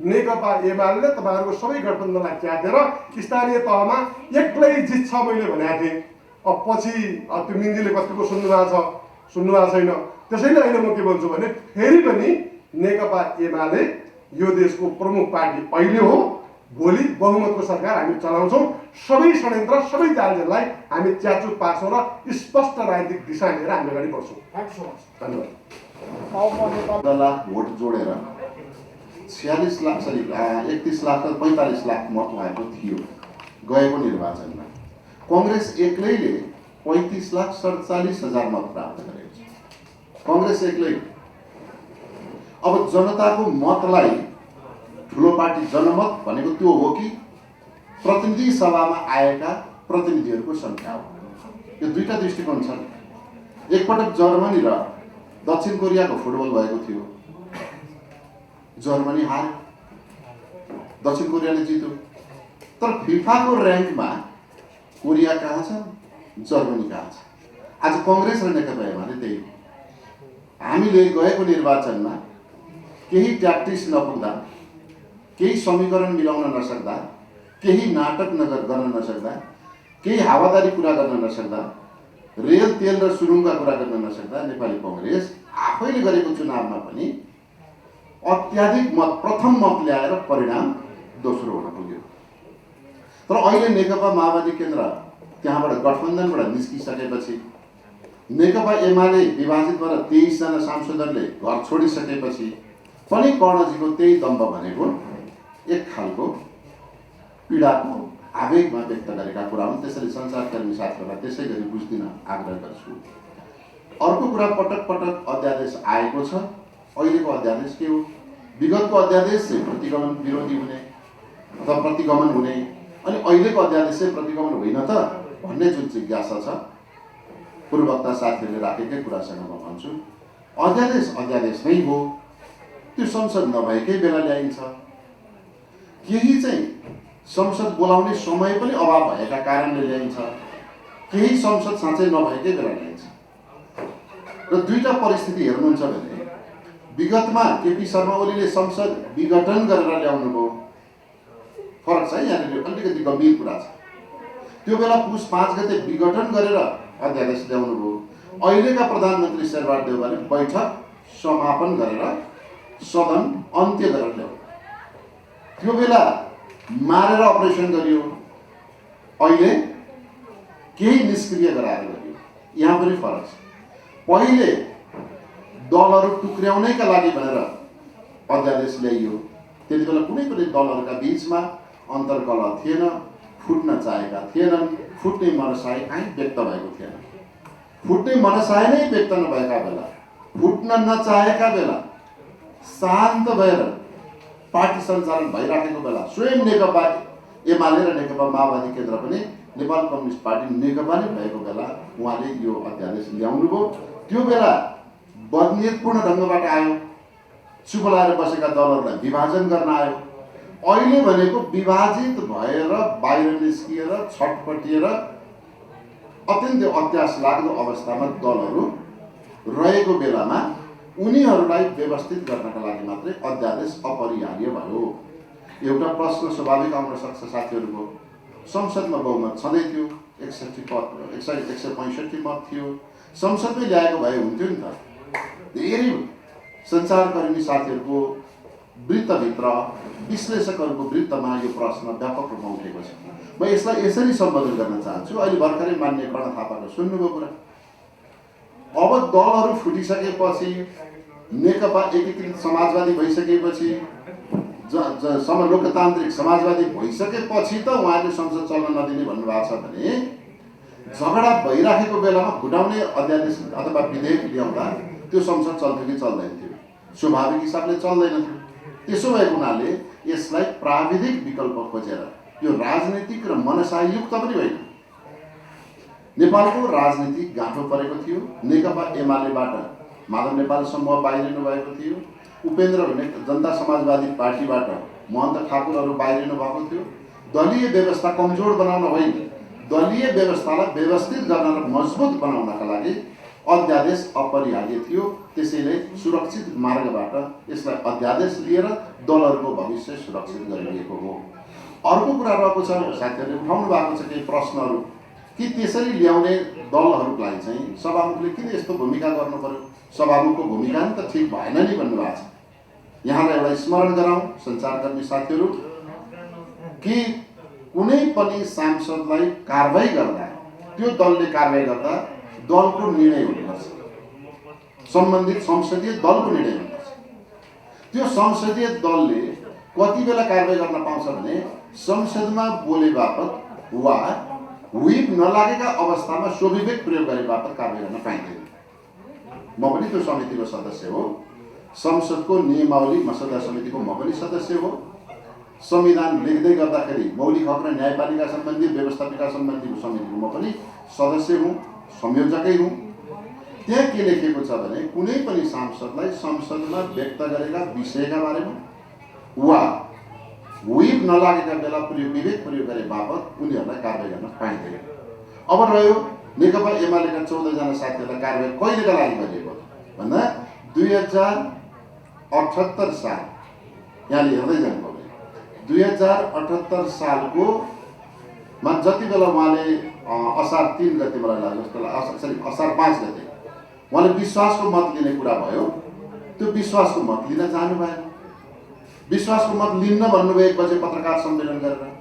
नेकपा एमाले तपाईँहरूको सबै गठबन्धनलाई च्यातेर स्थानीय तहमा एक्लै जित्छ मैले भनेको थिएँ। अब पछि त्यो मिन्जीले कतिको सुन्नुभएको छैन। त्यसैले अहिले म के भन्छु भने फेरि पनि नेकपा एमाले यो देशको प्रमुख पार्टी अहिले हो, भोलि बहुमतको सरकार हामी चलाउँछौँ। सबै षड्यन्त्र सबै जाललाई हामी च्याचुत पार्छौँ र स्पष्ट राजनीतिक दिशा लिएर हामी अगाडि बढ्छौँ। धन्यवाद। लाख भोट जोडेर 46 लाख 31 लाख र 45 लाख मत भएको थियो गएको निर्वाचनमा। कङ्ग्रेस एक्लैले 35,47,000 मत प्राप्त गरेको छ। कङ्ग्रेस एक्लै। अब जनताको मतलाई ठुलो पार्टी जनमत भनेको त्यो हो कि प्रतिनिधि सभामा आएका प्रतिनिधिहरूको सङ्ख्या हो। यो दुईटा दृष्टिकोण छन्। एकपटक जर्मनी र दक्षिण कोरियाको फुटबल भएको थियो। जर्मनी हार्यो, दक्षिण कोरियाले जित्यो। तर फिफाको र्याङ्कमा कोरिया कहाँ छ, जर्मनी कहाँ छ? आज कङ्ग्रेस र नेकपा एमाले त्यही हो। हामीले गएको निर्वाचनमा केही ट्याक्टिक्स नपुग्दा, केही समीकरण मिलाउन नसक्दा, केही नाटक गर्न नसक्दा, केही हावादारी कुरा गर्न नसक्दा, रेल तेल र सुरुङका कुरा गर्न नसक्दा नेपाली कङ्ग्रेस आफैले गरेको चुनावमा पनि अत्याधिक मत प्रथम मत ल्याएर परिणाम दोस्रो हुन पुग्यो। तर अहिले नेकपा माओवादी केन्द्र त्यहाँबाट गठबन्धनबाट निस्किसकेपछि, नेकपा एमाले विभाजित भएर 23 जना सांसदहरूले घर छोडिसकेपछि पनि कर्णजीको त्यही दम्ब भनेको एक खालको पीडाको आवेगमा व्यक्त गरेका कुरा हुन्। त्यसरी सञ्चारकर्मी साथीहरूलाई त्यसै गरी बुझ्दिन आग्रह गर्छु। अर्को कुरा, पटक पटक अध्यादेश आएको छ। अहिलेको अध्यादेश के हो? विगतको अध्यादेश चाहिँ प्रतिगमन विरोधी हुने अथवा प्रतिगमन हुने, अनि अहिलेको अध्यादेश चाहिँ प्रतिगमन होइन त भन्ने जुन जिज्ञासा छ, पूर्ववक्ता साथीहरूले राखेकै कुरासँग म भन्छु अध्यादेश नै हो। त्यो संसद नभएकै बेला ल्याइन्छ। केही चाहिँ संसद बोलाउने समय पनि अभाव भएका कारणले ल्याइन्छ, केही संसद साँच्चै नभएकै बेला ल्याइन्छ। र दुईटा परिस्थिति हेर्नुहुन्छ भने विगतमा केपी शर्मा ओलीले संसद विघटन गरेर ल्याउनु भयो, फरक छ। यहाँनिर अलिकति गम्भीर कुरा छ। त्यो बेला पुस 5 गते विघटन गरेर अध्यादेश ल्याउनु भयो। अहिलेका प्रधानमन्त्री शेरबहादुर देउवाले बैठक समापन गरेर सदन अन्त्य गरेर ल्याउनु। त्यो बेला मारेर अपरेसन गरियो, अहिले केही निष्क्रिय गराएर गरियो। यहाँ पनि फरक छ। पहिले दलहरू टुक्र्याउनैका लागि भनेर अध्यादेश ल्याइयो। त्यति बेला कुनै पनि दलहरूका बिचमा अन्तर्कलह थिएन, फुट्न चाहेका थिएनन्, फुट्ने मनसाय कहीँ व्यक्त भएको थिएन। फुट्ने मनसाय नै व्यक्त नभएका बेला, फुट्न नचाहेका बेला शान्त भएर पार्टी सञ्चालन भइराखेको बेला स्वयं नेकपा एमाले र नेकपा माओवादी केन्द्र पनि नेपाल कम्युनिस्ट पार्टी नेकपा नै भएको बेला उहाँले यो अध्यादेश ल्याउनु भयो। त्यो बेला बदनियतपूर्ण ढङ्गबाट आयो, चुप लाएर बसेका दलहरूलाई विभाजन गर्न आयो। अहिले भनेको विभाजित भएर बाहिर निस्किएर छटपटिएर अत्यन्तै अत्यास लाग्दो अवस्थामा दलहरू रहेको बेलामा उनीहरूलाई व्यवस्थित गर्नका लागि मात्रै अध्यादेश अपरिहार्य भयो। एउटा प्रश्न स्वाभाविक आउन सक्छ साथीहरूको, संसदमा बहुमत छँदै थियो, 165 मत थियो, संसदमै ल्याएको भए हुन्थ्यो नि त। धेरै सञ्चारकर्मी साथीहरूको वृत्तभित्र, विश्लेषकहरूको वृत्तमा यो प्रश्न व्यापक रूपमा उठेको छ। म यसलाई यसरी सम्बोधन गर्न चाहन्छु। अहिले भर्खरै मान्य कर्ण थापाको सुन्नुभयो कुरा। अब दलहरू फुटिसकेपछि, नेकपा एकीकृत समाजवादी भइसकेपछि, लोकतान्त्रिक समाजवादी भइसकेपछि त उहाँले संसद चल्न नदिने भन्नुभएको छ भने झगडा भइराखेको बेलामा फुटाउने अध्यादेश अथवा विधेयक ल्याउँदा त्यो संसद चल्थ्यो कि चल्दैन थियो? स्वाभाविक हिसाबले चल्दैन थियो। त्यसो भएको हुनाले यसलाई प्राविधिक विकल्प खोजेर, यो राजनीतिक र मनसायुक्त पनि होइन, नेपालको राजनीतिक गाँठो परेको थियो। नेकपा एमालेबाट माधव नेपाल समूह बाहिरिनु भएको थियो। उपेन्द्र जनता समाजवादी पार्टीबाट महन्त ठाकुरहरू बाहिरिनु भएको थियो। दलीय व्यवस्था कमजोर बनाउन होइन, दलीय व्यवस्थालाई व्यवस्थित गर्न र मजबुत बनाउनका लागि अध्यादेश अपरिहार्य थियो। त्यसैले सुरक्षित मार्गबाट यसलाई अध्यादेश लिएर दलहरूको भविष्य सुरक्षित गरिएको हो। अर्को कुरा रहेको छ, साथीहरूले उठाउनु भएको छ केही प्रश्नहरू कि त्यसरी ल्याउने दलहरूलाई चाहिँ सभामुखले किन यस्तो भूमिका गर्नु पर्यो, सभामुखको भूमिका नि त ठिक भएन नि भन्नुभएको छ। यहाँलाई एउटा स्मरण गराउँ सञ्चारकर्मी साथीहरू कि कुनै पनि सांसदलाई कारबाही गर्दा त्यो दलले कारबाही गर्दा दलको निर्णय हुनुपर्छ, सम्बन्धित संसदीय दलको निर्णय हुनुपर्छ। त्यो संसदीय दलले कति बेला कारबाही गर्न पाउँछ भने संसदमा बोले बापत वा व्हिप नलागेका अवस्थामा स्वविवेक प्रयोग गरे बापत कारबाही गर्न पाइँदैन। म पनि त्यो समितिको सदस्य हो, संसदको नियमावली मसौदा समितिको म पनि सदस्य हो। संविधान लेख्दै गर्दाखेरि मौलिक हक र न्यायपालिका सम्बन्धी व्यवस्थापिका सम्बन्धीको समितिको म पनि सदस्य हुँ, संयोजकै हुँ। त्यहाँ के लेखेको छ भने कुनै पनि सांसदलाई संसदमा व्यक्त गरेका विषयका बारेमा वा व्हिप नलागेका बेला विवेक प्रयोग गरे बापत उनीहरूलाई कारबाही गर्न पाइँदैन। अब रह्यो नेकपा एमालेका 14 जना साथीहरूलाई कारबाही कहिलेका लागि गरिएको भन्दा 2078 साल, यहाँले हेर्दै जानुभयो 2078 सालको जति बेला उहाँले असार 3 गते मलाई लाग्छ जस्तो असार 5 गते उहाँले विश्वासको मत लिने कुरा भयो। त्यो विश्वासको मत लिन जानु भएन। विश्वासको मत लिन्न भन्नुभयो 1 बजे पत्रकार सम्मेलन गरेर।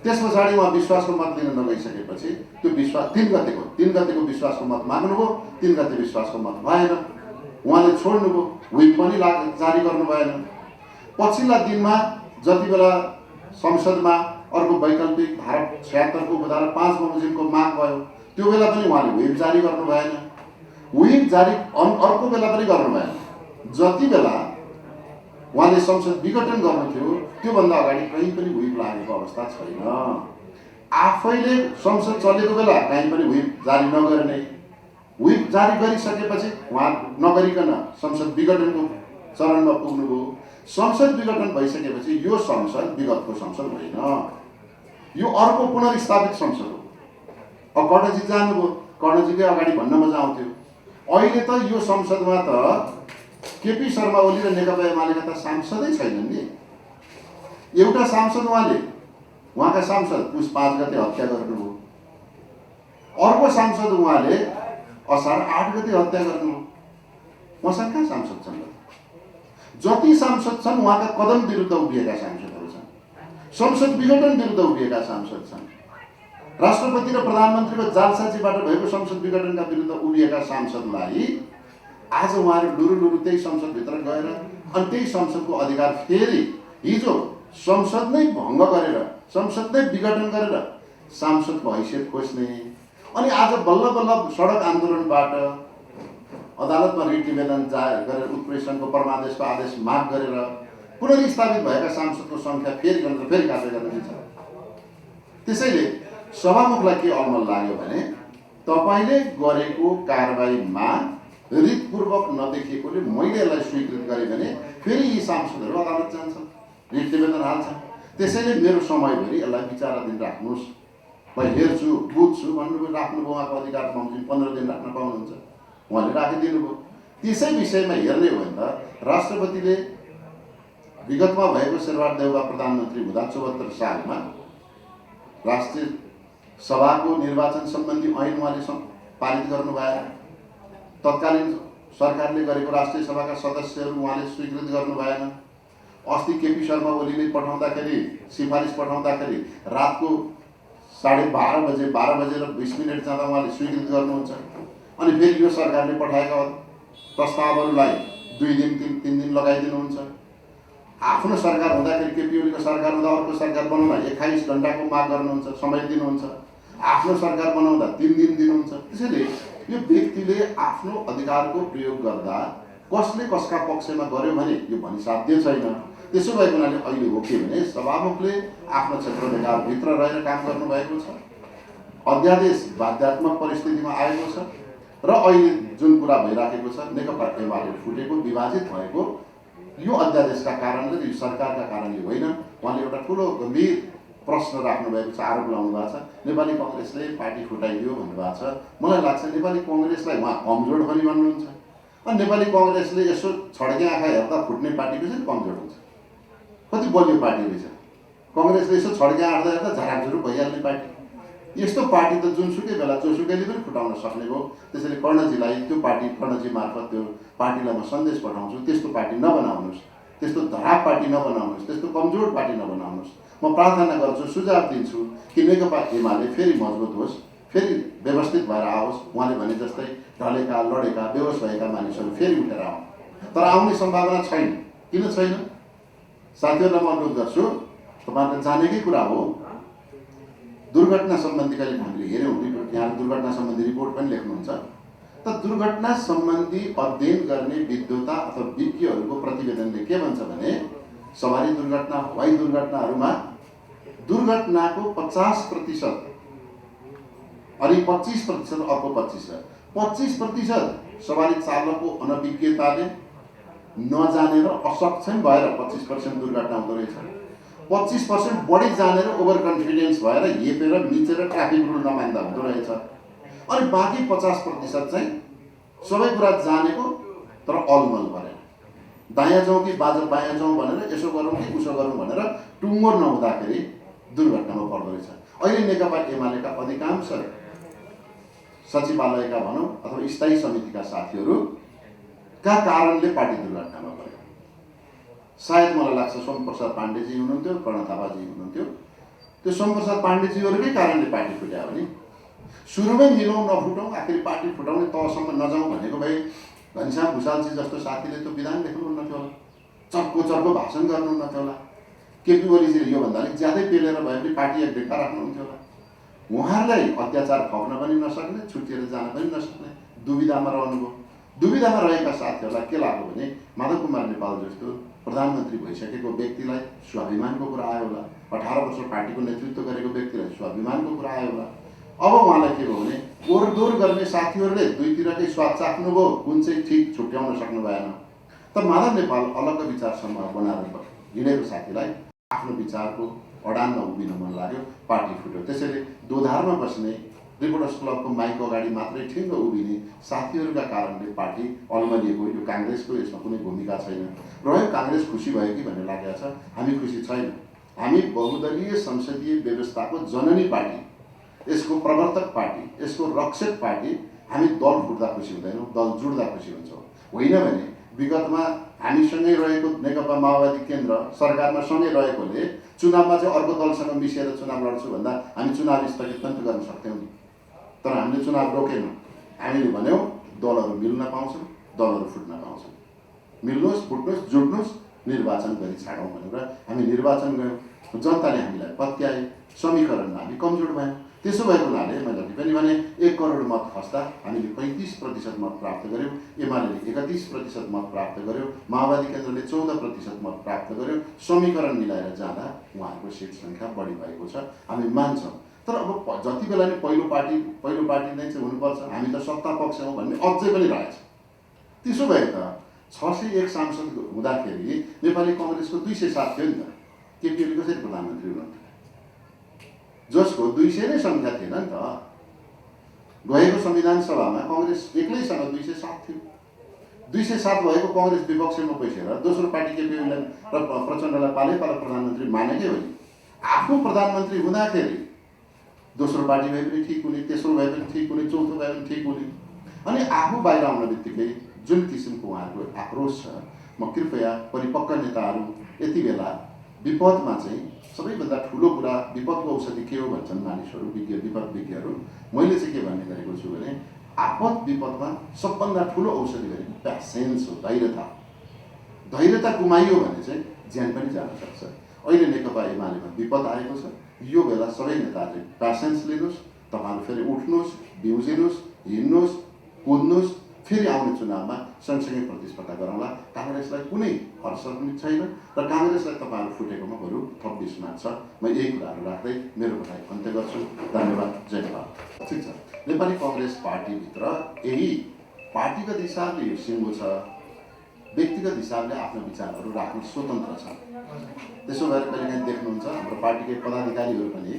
त्यस पछाडि उहाँ विश्वासको मत लिन नगइसकेपछि त्यो विश्वास 3 गतेको विश्वासको मत माग्नुभयो। 3 गते विश्वासको मत भएन, उहाँले छोड्नुभयो, व्हिप पनि जारी गर्नु भएन। पछिल्ला दिनमा जति बेला संसदमा अर्को वैकल्पिक धारा 76 को उपधारा 5 बमोजिमको माग भयो त्यो बेला पनि उहाँले व्हिप जारी गर्नु भएन। व्हिप जारी अर्को बेला पनि गर्नु भएन। जति बेला उहाँले संसद विघटन गर्नु थियो त्योभन्दा अगाडि कहीँ पनि व्हिप लागेको अवस्था छैन। आफैले संसद चलेको बेला कहीँ पनि व्हिप जारी नगर्ने, व्हिप जारी गरिसकेपछि उहाँ नगरिकन संसद विघटनको चरणमा पुग्नुभयो। संसद विघटन भइसकेपछि यो संसद विगतको संसद होइन, यो अर्को पुनर्स्थापित संसद हो। अब कर्णजी जानुभयो, कर्णजीकै अगाडि भन्न मजा आउँथ्यो। अहिले त यो संसदमा त केपी शर्मा ओली र नेकपा एमालेका त सांसदै छैनन् नि। एउटा सांसद उहाँका सांसद पुस 5 गते हत्या गर्नुभयो, अर्को सांसद उहाँले असार 8 गते हत्या गर्नुभयो। उहाँसँग कहाँ सांसद छन्? जति सांसद छन् उहाँका कदम विरुद्ध उभिएका सांसदहरू छन्, संसद विघटन विरुद्ध उभिएका सांसद छन्, राष्ट्रपति र प्रधानमन्त्रीको जालसाजीबाट भएको संसद विघटनका विरुद्ध उभिएका सांसदलाई आज उहाँहरू लुरु त्यही संसदभित्र गएर अनि त्यही संसदको अधिकार फेरि हिजो संसद नै भङ्ग गरेर, संसद नै विघटन गरेर सांसदको हैसियत खोज्ने अनि आज बल्ल बल्ल सडक आन्दोलनबाट अदालतमा रिट निवेदन जारी गरेर उत्प्रेषणको परमादेशको आदेश माग गरेर पुनर्स्थापित भएका सांसदको सङ्ख्या फेरि कारबाही गर्न दिन्छ। त्यसैले सभामुखलाई के अलमल लाग्यो भने तपाईँले गरेको कारबाहीमा रितपूर्वक नदेखिएकोले मैले यसलाई स्वीकृत गरेँ भने फेरि यी सांसदहरू अदालत जान्छन्, रिट निवेदन हाल्छन्। त्यसैले मेरो समयभरि यसलाई विचाराधीन राख्नुहोस्, म हेर्छु बुझ्छु भन्नुभयो, राख्नुभयो। उहाँको अधिकार बमोजिम 15 दिन राख्न पाउनुहुन्छ, उहाँले राखिदिनु भयो। त्यसै विषयमा हेर्ने हो भने त राष्ट्रपतिले विगतमा भएको शेरबहादुर देउवा प्रधानमन्त्री हुँदा 74 सालमा राष्ट्रिय सभाको निर्वाचन सम्बन्धी ऐन उहाँले पारित गर्नु भएन। तत्कालीन सरकारले गरेको राष्ट्रिय सभाका सदस्यहरू उहाँले स्वीकृत गर्नु भएन। अस्ति केपी शर्मा ओलीले पठाउँदाखेरि सिफारिस पठाउँदाखेरि रातको 12:30 बजे 12 बजेर 20 मिनट जाँदा उहाँले स्वीकृत गर्नुहुन्छ। अनि फेरि यो सरकारले पठाएका प्रस्तावहरूलाई 2 दिन 3 दिन लगाइदिनुहुन्छ। आफ्नो सरकार हुँदाखेरि केपी ओलीको सरकार हुँदा अर्को सरकार बनाउँदा 28 घण्टाको माग गर्नुहुन्छ, समय दिनुहुन्छ। आफ्नो सरकार बनाउँदा 3 दिन दिनुहुन्छ। त्यसैले यो व्यक्तिले आफ्नो अधिकारको प्रयोग गर्दा कसले कसका पक्षमा गर्यो भने यो भनिसाध्य छैन। त्यसो भएको हुनाले अहिले हो के भने सभामुखले आफ्नो क्षेत्राधिकारभित्र रहेर काम गर्नुभएको छ। अध्यादेश बाध्यात्मक परिस्थितिमा आएको छ र अहिले जुन कुरा भइराखेको छ नेकपा एमाले फुटेको, विभाजित भएको यो अध्यादेशका कारणले, यो सरकारका कारणले होइन। उहाँले एउटा ठुलो गम्भीर प्रश्न राख्नुभएको छ, आरोप लाउनु भएको छ नेपाली कङ्ग्रेसले पार्टी फुटाइदियो भन्नुभएको छ। मलाई लाग्छ नेपाली कङ्ग्रेसलाई उहाँ कमजोर पनि भन्नुहुन्छ। अनि नेपाली कङ्ग्रेसले यसो छड्के आँखा हेर्दा फुट्ने पार्टी कसरी कमजोर हुन्छ? कति बलियो पार्टी रहेछ कङ्ग्रेसले। यसो छड्के आँखा हेर्दा झराकझुरुक भइहाल्ने पार्टी। यस्तो पार्टी त जुनसुकै बेला जोसुकैले पनि फुटाउन सक्ने हो। त्यसैले कर्णजीलाई त्यो पार्टी, कर्णजी मार्फत त्यो पार्टीलाई म सन्देश पठाउँछु, त्यस्तो पार्टी नबनाउनुहोस्, त्यस्तो धराप पार्टी नबनाउनुहोस्, त्यस्तो कमजोर पार्टी नबनाउनुहोस्। म प्रार्थना गर्छु, सुझाव दिन्छु कि नेकपा एमाले फेरि मजबुत होस्, फेरि व्यवस्थित भएर आओस्। उहाँले भने जस्तै ढलेका, लडेका, बेहोस भएका मानिसहरू फेरि उठेर आउन्। तर आउने सम्भावना छैन। किन छैन? साथीहरूलाई म अनुरोध गर्छु, तपाईँहरूले जानेकै कुरा हो, दुर्घटना सम्बन्धी कहिले हामीले हेऱ्यौँ, यहाँ दुर्घटना सम्बन्धी रिपोर्ट पनि लेख्नुहुन्छ। त दुर्घटना सम्बन्धी अध्ययन गर्ने विद्वता अथवा विज्ञहरूको प्रतिवेदनले के भन्छ भने सवारी दुर्घटना, हवाई दुर्घटनाहरूमा दुर्घटनाको 50% अनि 25% अर्को 25% सवारी चालकको अनभिज्ञताले नजानेर असक्षम भएर 25% दुर्घटना हुँदो रहेछ। 25% बढी जानेर ओभर कन्फिडेन्स भएर हेपेर मिचेर ट्राफिक रुल नमान्दा हुँदो रहेछ। अनि बाँकी 50% चाहिँ सबै कुरा जानेको तर अलमल परेन, दायाँ जाउँ कि बायाँ जाउँ भनेर यसो गरौँ कि उसो गरौँ भनेर टुङ्गो नहुँदाखेरि दुर्घटनामा पर्दो रहेछ। अहिले नेकपा एमालेका अधिकांश सचिवालयका भनौँ अथवा स्थायी समितिका साथीहरूका कारणले पार्टी दुर्घटनामा पर्यो। सायद मलाई लाग्छ सोमप्रसाद पाण्डेजी हुनुहुन्थ्यो, कर्ण थापाजी हुनुहुन्थ्यो। त्यो सोमप्रसाद पाण्डेजीहरूकै कारणले पार्टी फुट्यो भने सुरुमै मिलौँ नफुटौँ, आखिर पार्टी फुटाउने तहसम्म नजाउँ भनेको भए घनश्याम भुषालजी जस्तो साथीले त्यो विधान लेख्नुहुन्न थियो होला, चर्को चर्को भाषण गर्नुहुन्न थियो होला। केपी ओलीजीले योभन्दा अलिक ज्यादै पेलेर भए पनि पार्टी एक ढेक्का राख्नुहुन्थ्यो होला। उहाँहरूलाई अत्याचार खप्न पनि नसक्ने, छुटिएर जान पनि नसक्ने दुविधामा रहनुभयो। दुविधामा रहेका साथीहरूलाई के लाग्यो भने माधव कुमार नेपाल जस्तो प्रधानमन्त्री भइसकेको व्यक्तिलाई स्वाभिमानको कुरा आयो होला, 18 वर्ष पार्टीको नेतृत्व गरेको व्यक्तिलाई स्वाभिमानको कुरा आयो होला। अब उहाँलाई के भयो भने ओरदोर गर्ने साथीहरूले दुईतिरकै स्वाद चाख्नुभयो, कुन चाहिँ ठिक छुट्याउन सक्नु भएन। त माधव नेपाल अलग विचार समूह बनाएर हिँडेको साथीलाई आफ्नो विचारको अडानमा उभिन मन लाग्यो, पार्टी फुट्यो। त्यसैले दोधारमा बस्ने रिपोर्टर्स क्लबको माइक अगाडि मात्रै ठिङ्ग उभिने साथीहरूका कारणले पार्टी अलमलिएको। यो काङ्ग्रेसको यसमा कुनै भूमिका छैन। रह्यो काङ्ग्रेस खुसी भयो कि भन्ने लागेको छ, हामी खुसी छैन। हामी बहुदलीय संसदीय व्यवस्थाको जननी पार्टी, यसको प्रवर्तक पार्टी, यसको रक्षक पार्टी। हामी दल फुट्दा खुसी हुँदैनौँ, दल जुड्दा खुसी हुन्छौँ। होइन भने विगतमा हामीसँगै रहेको नेकपा माओवादी केन्द्र सरकारमा सँगै रहेकोले चुनावमा चाहिँ अर्को दलसँग मिसेर चुनाव लड्छु भन्दा हामी चुनाव स्थगित पनि गर्न सक्थ्यौँ नि। तर हामीले चुनाव रोकेनौँ। हामीले भन्यौँ दलहरू मिल्न पाउँछन्, दलहरू फुट्न पाउँछन्, मिल्नुहोस्, फुट्नुहोस्, जुट्नुहोस्, निर्वाचन गरी छाडौँ भनेर हामी निर्वाचन गयौँ। जनताले हामीलाई पत्याए, समीकरणमा हामी कमजोर भयौँ। त्यसो भएको हुनाले मैले अघि पनि भने 1 करोड मत खस्दा हामीले 35% मत प्राप्त गऱ्यौँ, एमाले 31% मत प्राप्त गऱ्यो, माओवादी केन्द्रले 14% मत प्राप्त गऱ्यो। समीकरण मिलाएर जाँदा उहाँहरूको सिट सङ्ख्या बढी भएको छ, हामी मान्छौँ। तर अब जति बेला नि पहिलो पार्टी नै चाहिँ हुनुपर्छ, हामी त सत्ता पक्ष हौँ भन्ने अझै पनि रहेछ। त्यसो भए त 601 सांसद हुँदाखेरि नेपाली कङ्ग्रेसको 207 थियो नि त। केपी ओली कसरी प्रधानमन्त्री हुनुहुन्थ्यो? जसको 200 नै सङ्ख्या थिएन नि त। गएको संविधान सभामा कङ्ग्रेस एक्लैसँग 207 थियो। 207 भएको कङ्ग्रेस विपक्षमा बसेर दोस्रो पार्टी केपी ओलीलाई र प्रचण्डलाई पालै प्रधानमन्त्री मानेकै हो नि। आफू प्रधानमन्त्री हुँदाखेरि दोस्रो पार्टी भए पनि ठिक हुने, तेस्रो भए पनि ठिक हुने, चौथो भए पनि ठिक हुने। अनि आफू बाहिर आउन बित्तिकै जुन किसिमको उहाँहरूको आक्रोश छ, म कृपया परिपक्व नेताहरू यति बेला विपदमा चाहिँ सबैभन्दा ठुलो कुरा विपदको औषधि के हो भन्छन् मानिसहरू, विपद विज्ञहरू। मैले चाहिँ के भन्ने गरेको छु भने आपद विपदमा सबभन्दा ठुलो औषधि भनेको प्यासेन्स हो, धैर्यता। धैर्यता गुमाइयो भने चाहिँ ज्यान पनि जान सक्छ। अहिले नेकपा एमालेमा विपद आएको छ। यो बेला सबै नेताहरूले प्यासेन्स लिनुहोस्, तपाईँहरू फेरि उठ्नुहोस्, बिउजिनुहोस्, हिँड्नुहोस्, कुद्नुहोस्, फेरि आउने चुनावमा सँगसँगै प्रतिस्पर्धा गरौँला। काङ्ग्रेसलाई कुनै हर्ष पनि छैन र काङ्ग्रेसलाई तपाईँहरू फुटेकोमा बरु थप विश्वास छ। म यही कुराहरू राख्दै मेरो भनाइ अन्त्य गर्छु। धन्यवाद, जय नेपाल। ठिक छ, नेपाली कङ्ग्रेस पार्टीभित्र यही पार्टीगत हिसाबले यो सिङ्गो छ, व्यक्तिगत हिसाबले आफ्नो विचारहरू राख्न स्वतन्त्र छन्। त्यसो भएर कहिलेकाहीँ देख्नुहुन्छ हाम्रो पार्टीकै पदाधिकारीहरू पनि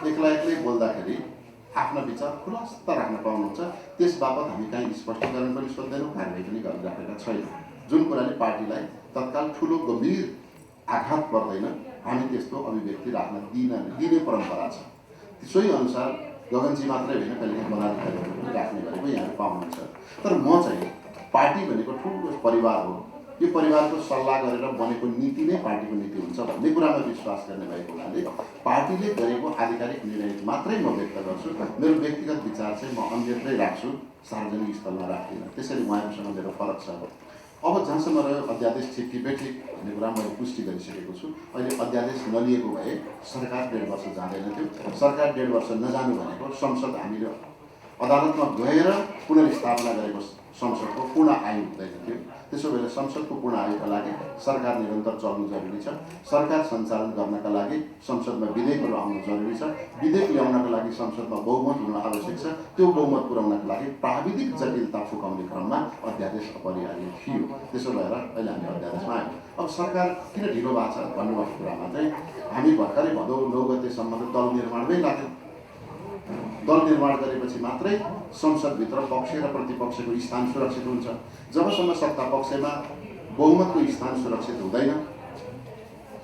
एक्लै बोल्दाखेरि आफ्नो विचार खुलस्त राख्न पाउनुहुन्छ। त्यस बापत हामी कहीँ स्पष्टीकरण पनि सोध्दैनौँ, कारवाही पनि गरिराखेका छैनौँ। जुन कुराले पार्टीलाई तत्काल ठुलो गम्भीर आघात पर्दैन, हामी त्यस्तो अभिव्यक्ति राख्न दिने परम्परा छ। सोही अनुसार गगनजी मात्रै होइन, कहिलेकाहीँ पदाधिकारीहरू पनि राख्ने गरेको यहाँहरू पाउनुहुन्छ। तर म चाहिँ पार्टी भनेको ठुलो परिवार हो, यो परिवारको सल्लाह गरेर बनेको नीति नै पार्टीको नीति हुन्छ भन्ने कुरामा विश्वास गर्ने भएको हुनाले पार्टीले गरेको आधिकारिक निर्णय मात्रै म व्यक्त गर्छु। मेरो व्यक्तिगत विचार चाहिँ म अन्यत्रै राख्छु, सार्वजनिक स्थलमा राख्दिनँ। त्यसैले उहाँहरूसँग मेरो फरक छ। अब जहाँसम्म रह्यो अध्यादेश ठिक बेठिक भन्ने कुरा मैले पुष्टि गरिसकेको छु। अहिले अध्यादेश नलिएको भए सरकार 1.5 वर्ष जाँदैन थियो। सरकार 1.5 वर्ष नजानु भनेको संसद हामीले अदालतमा गएर पुनर्स्थापना गरेको संसदको पूर्ण आयु हुँदैन थियो। त्यसो भए संसदको पूर्ण आयुका लागि सरकार निरन्तर चल्नु जरुरी छ। सरकार सञ्चालन गर्नका लागि संसदमा विधेयकहरू आउनु जरुरी छ। विधेयक ल्याउनका लागि संसदमा बहुमत हुन आवश्यक छ। त्यो बहुमत पुर्याउनका लागि प्राविधिक जटिलता फुकाउने क्रममा अध्यादेश अपरिहार्य थियो। त्यसो भएर अहिले हामी अध्यादेशमा आयौँ। अब सरकार किन ढिलो भएको छ भन्नुभएको कुरामा चाहिँ हामी भर्खरै भदौ 9 गतेसम्म त दल निर्माणमै लाग्यौँ। दल निर्माण गरेपछि मात्रै संसदभित्र पक्ष र प्रतिपक्षको स्थान सुरक्षित हुन्छ। जबसम्म सत्ता पक्षमा बहुमतको स्थान सुरक्षित हुँदैन,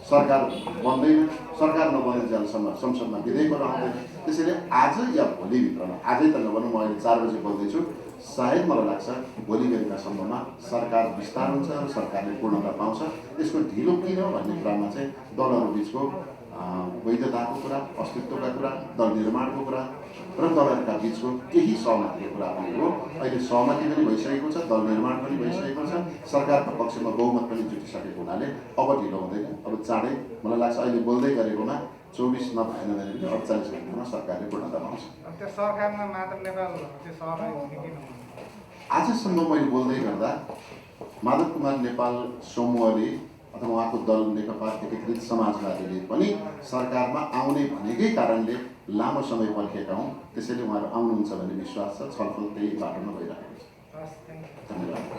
सरकार बन्दैन, सरकार नबन्नेन्जेलसम्म संसदमा विधेयकहरू आउँदैन। त्यसैले आज या भोलिभित्रमा, आजै त नभनौँ, म अहिले 4 बजे बोल्दैछु, सायद मलाई लाग्छ भोलि बेलुकासम्ममा सरकार विस्तार हुन्छ र सरकारले पूर्णता पाउँछ। यसको ढिलो किन भन्ने कुरामा चाहिँ दलहरू बिचको वैधताको कुरा, अस्तित्वका कुरा, दल निर्माणको कुरा र दलहरूका बिचको केही सहमतिको कुरा पनि हो। अहिले सहमति पनि भइसकेको छ, दल निर्माण पनि भइसकेको छ, सरकारको पक्षमा बहुमत पनि जुटिसकेको हुनाले अब ढिलो हुँदैन। अब चाँडै मलाई लाग्छ अहिले बोल्दै गरेकोमा 24 नभएन भने पनि 48 घण्टामा सरकारले पूर्णता पाउँछ। त्यो सरकारमा मात्र नेपाल त्यो सहभागी हुने किन? आजसम्म मैले बोल्दै गर्दा माधव कुमार नेपाल समूहले अथवा उहाँको दल नेकपा एकीकृत समाजवादीले पनि सरकारमा आउने भनेकै कारणले लामो समय पर्खेका हौँ। त्यसैले उहाँहरू आउनुहुन्छ भन्ने विश्वास छ। छलफल त्यही बाटोमा भइरहेको छ। धन्यवाद।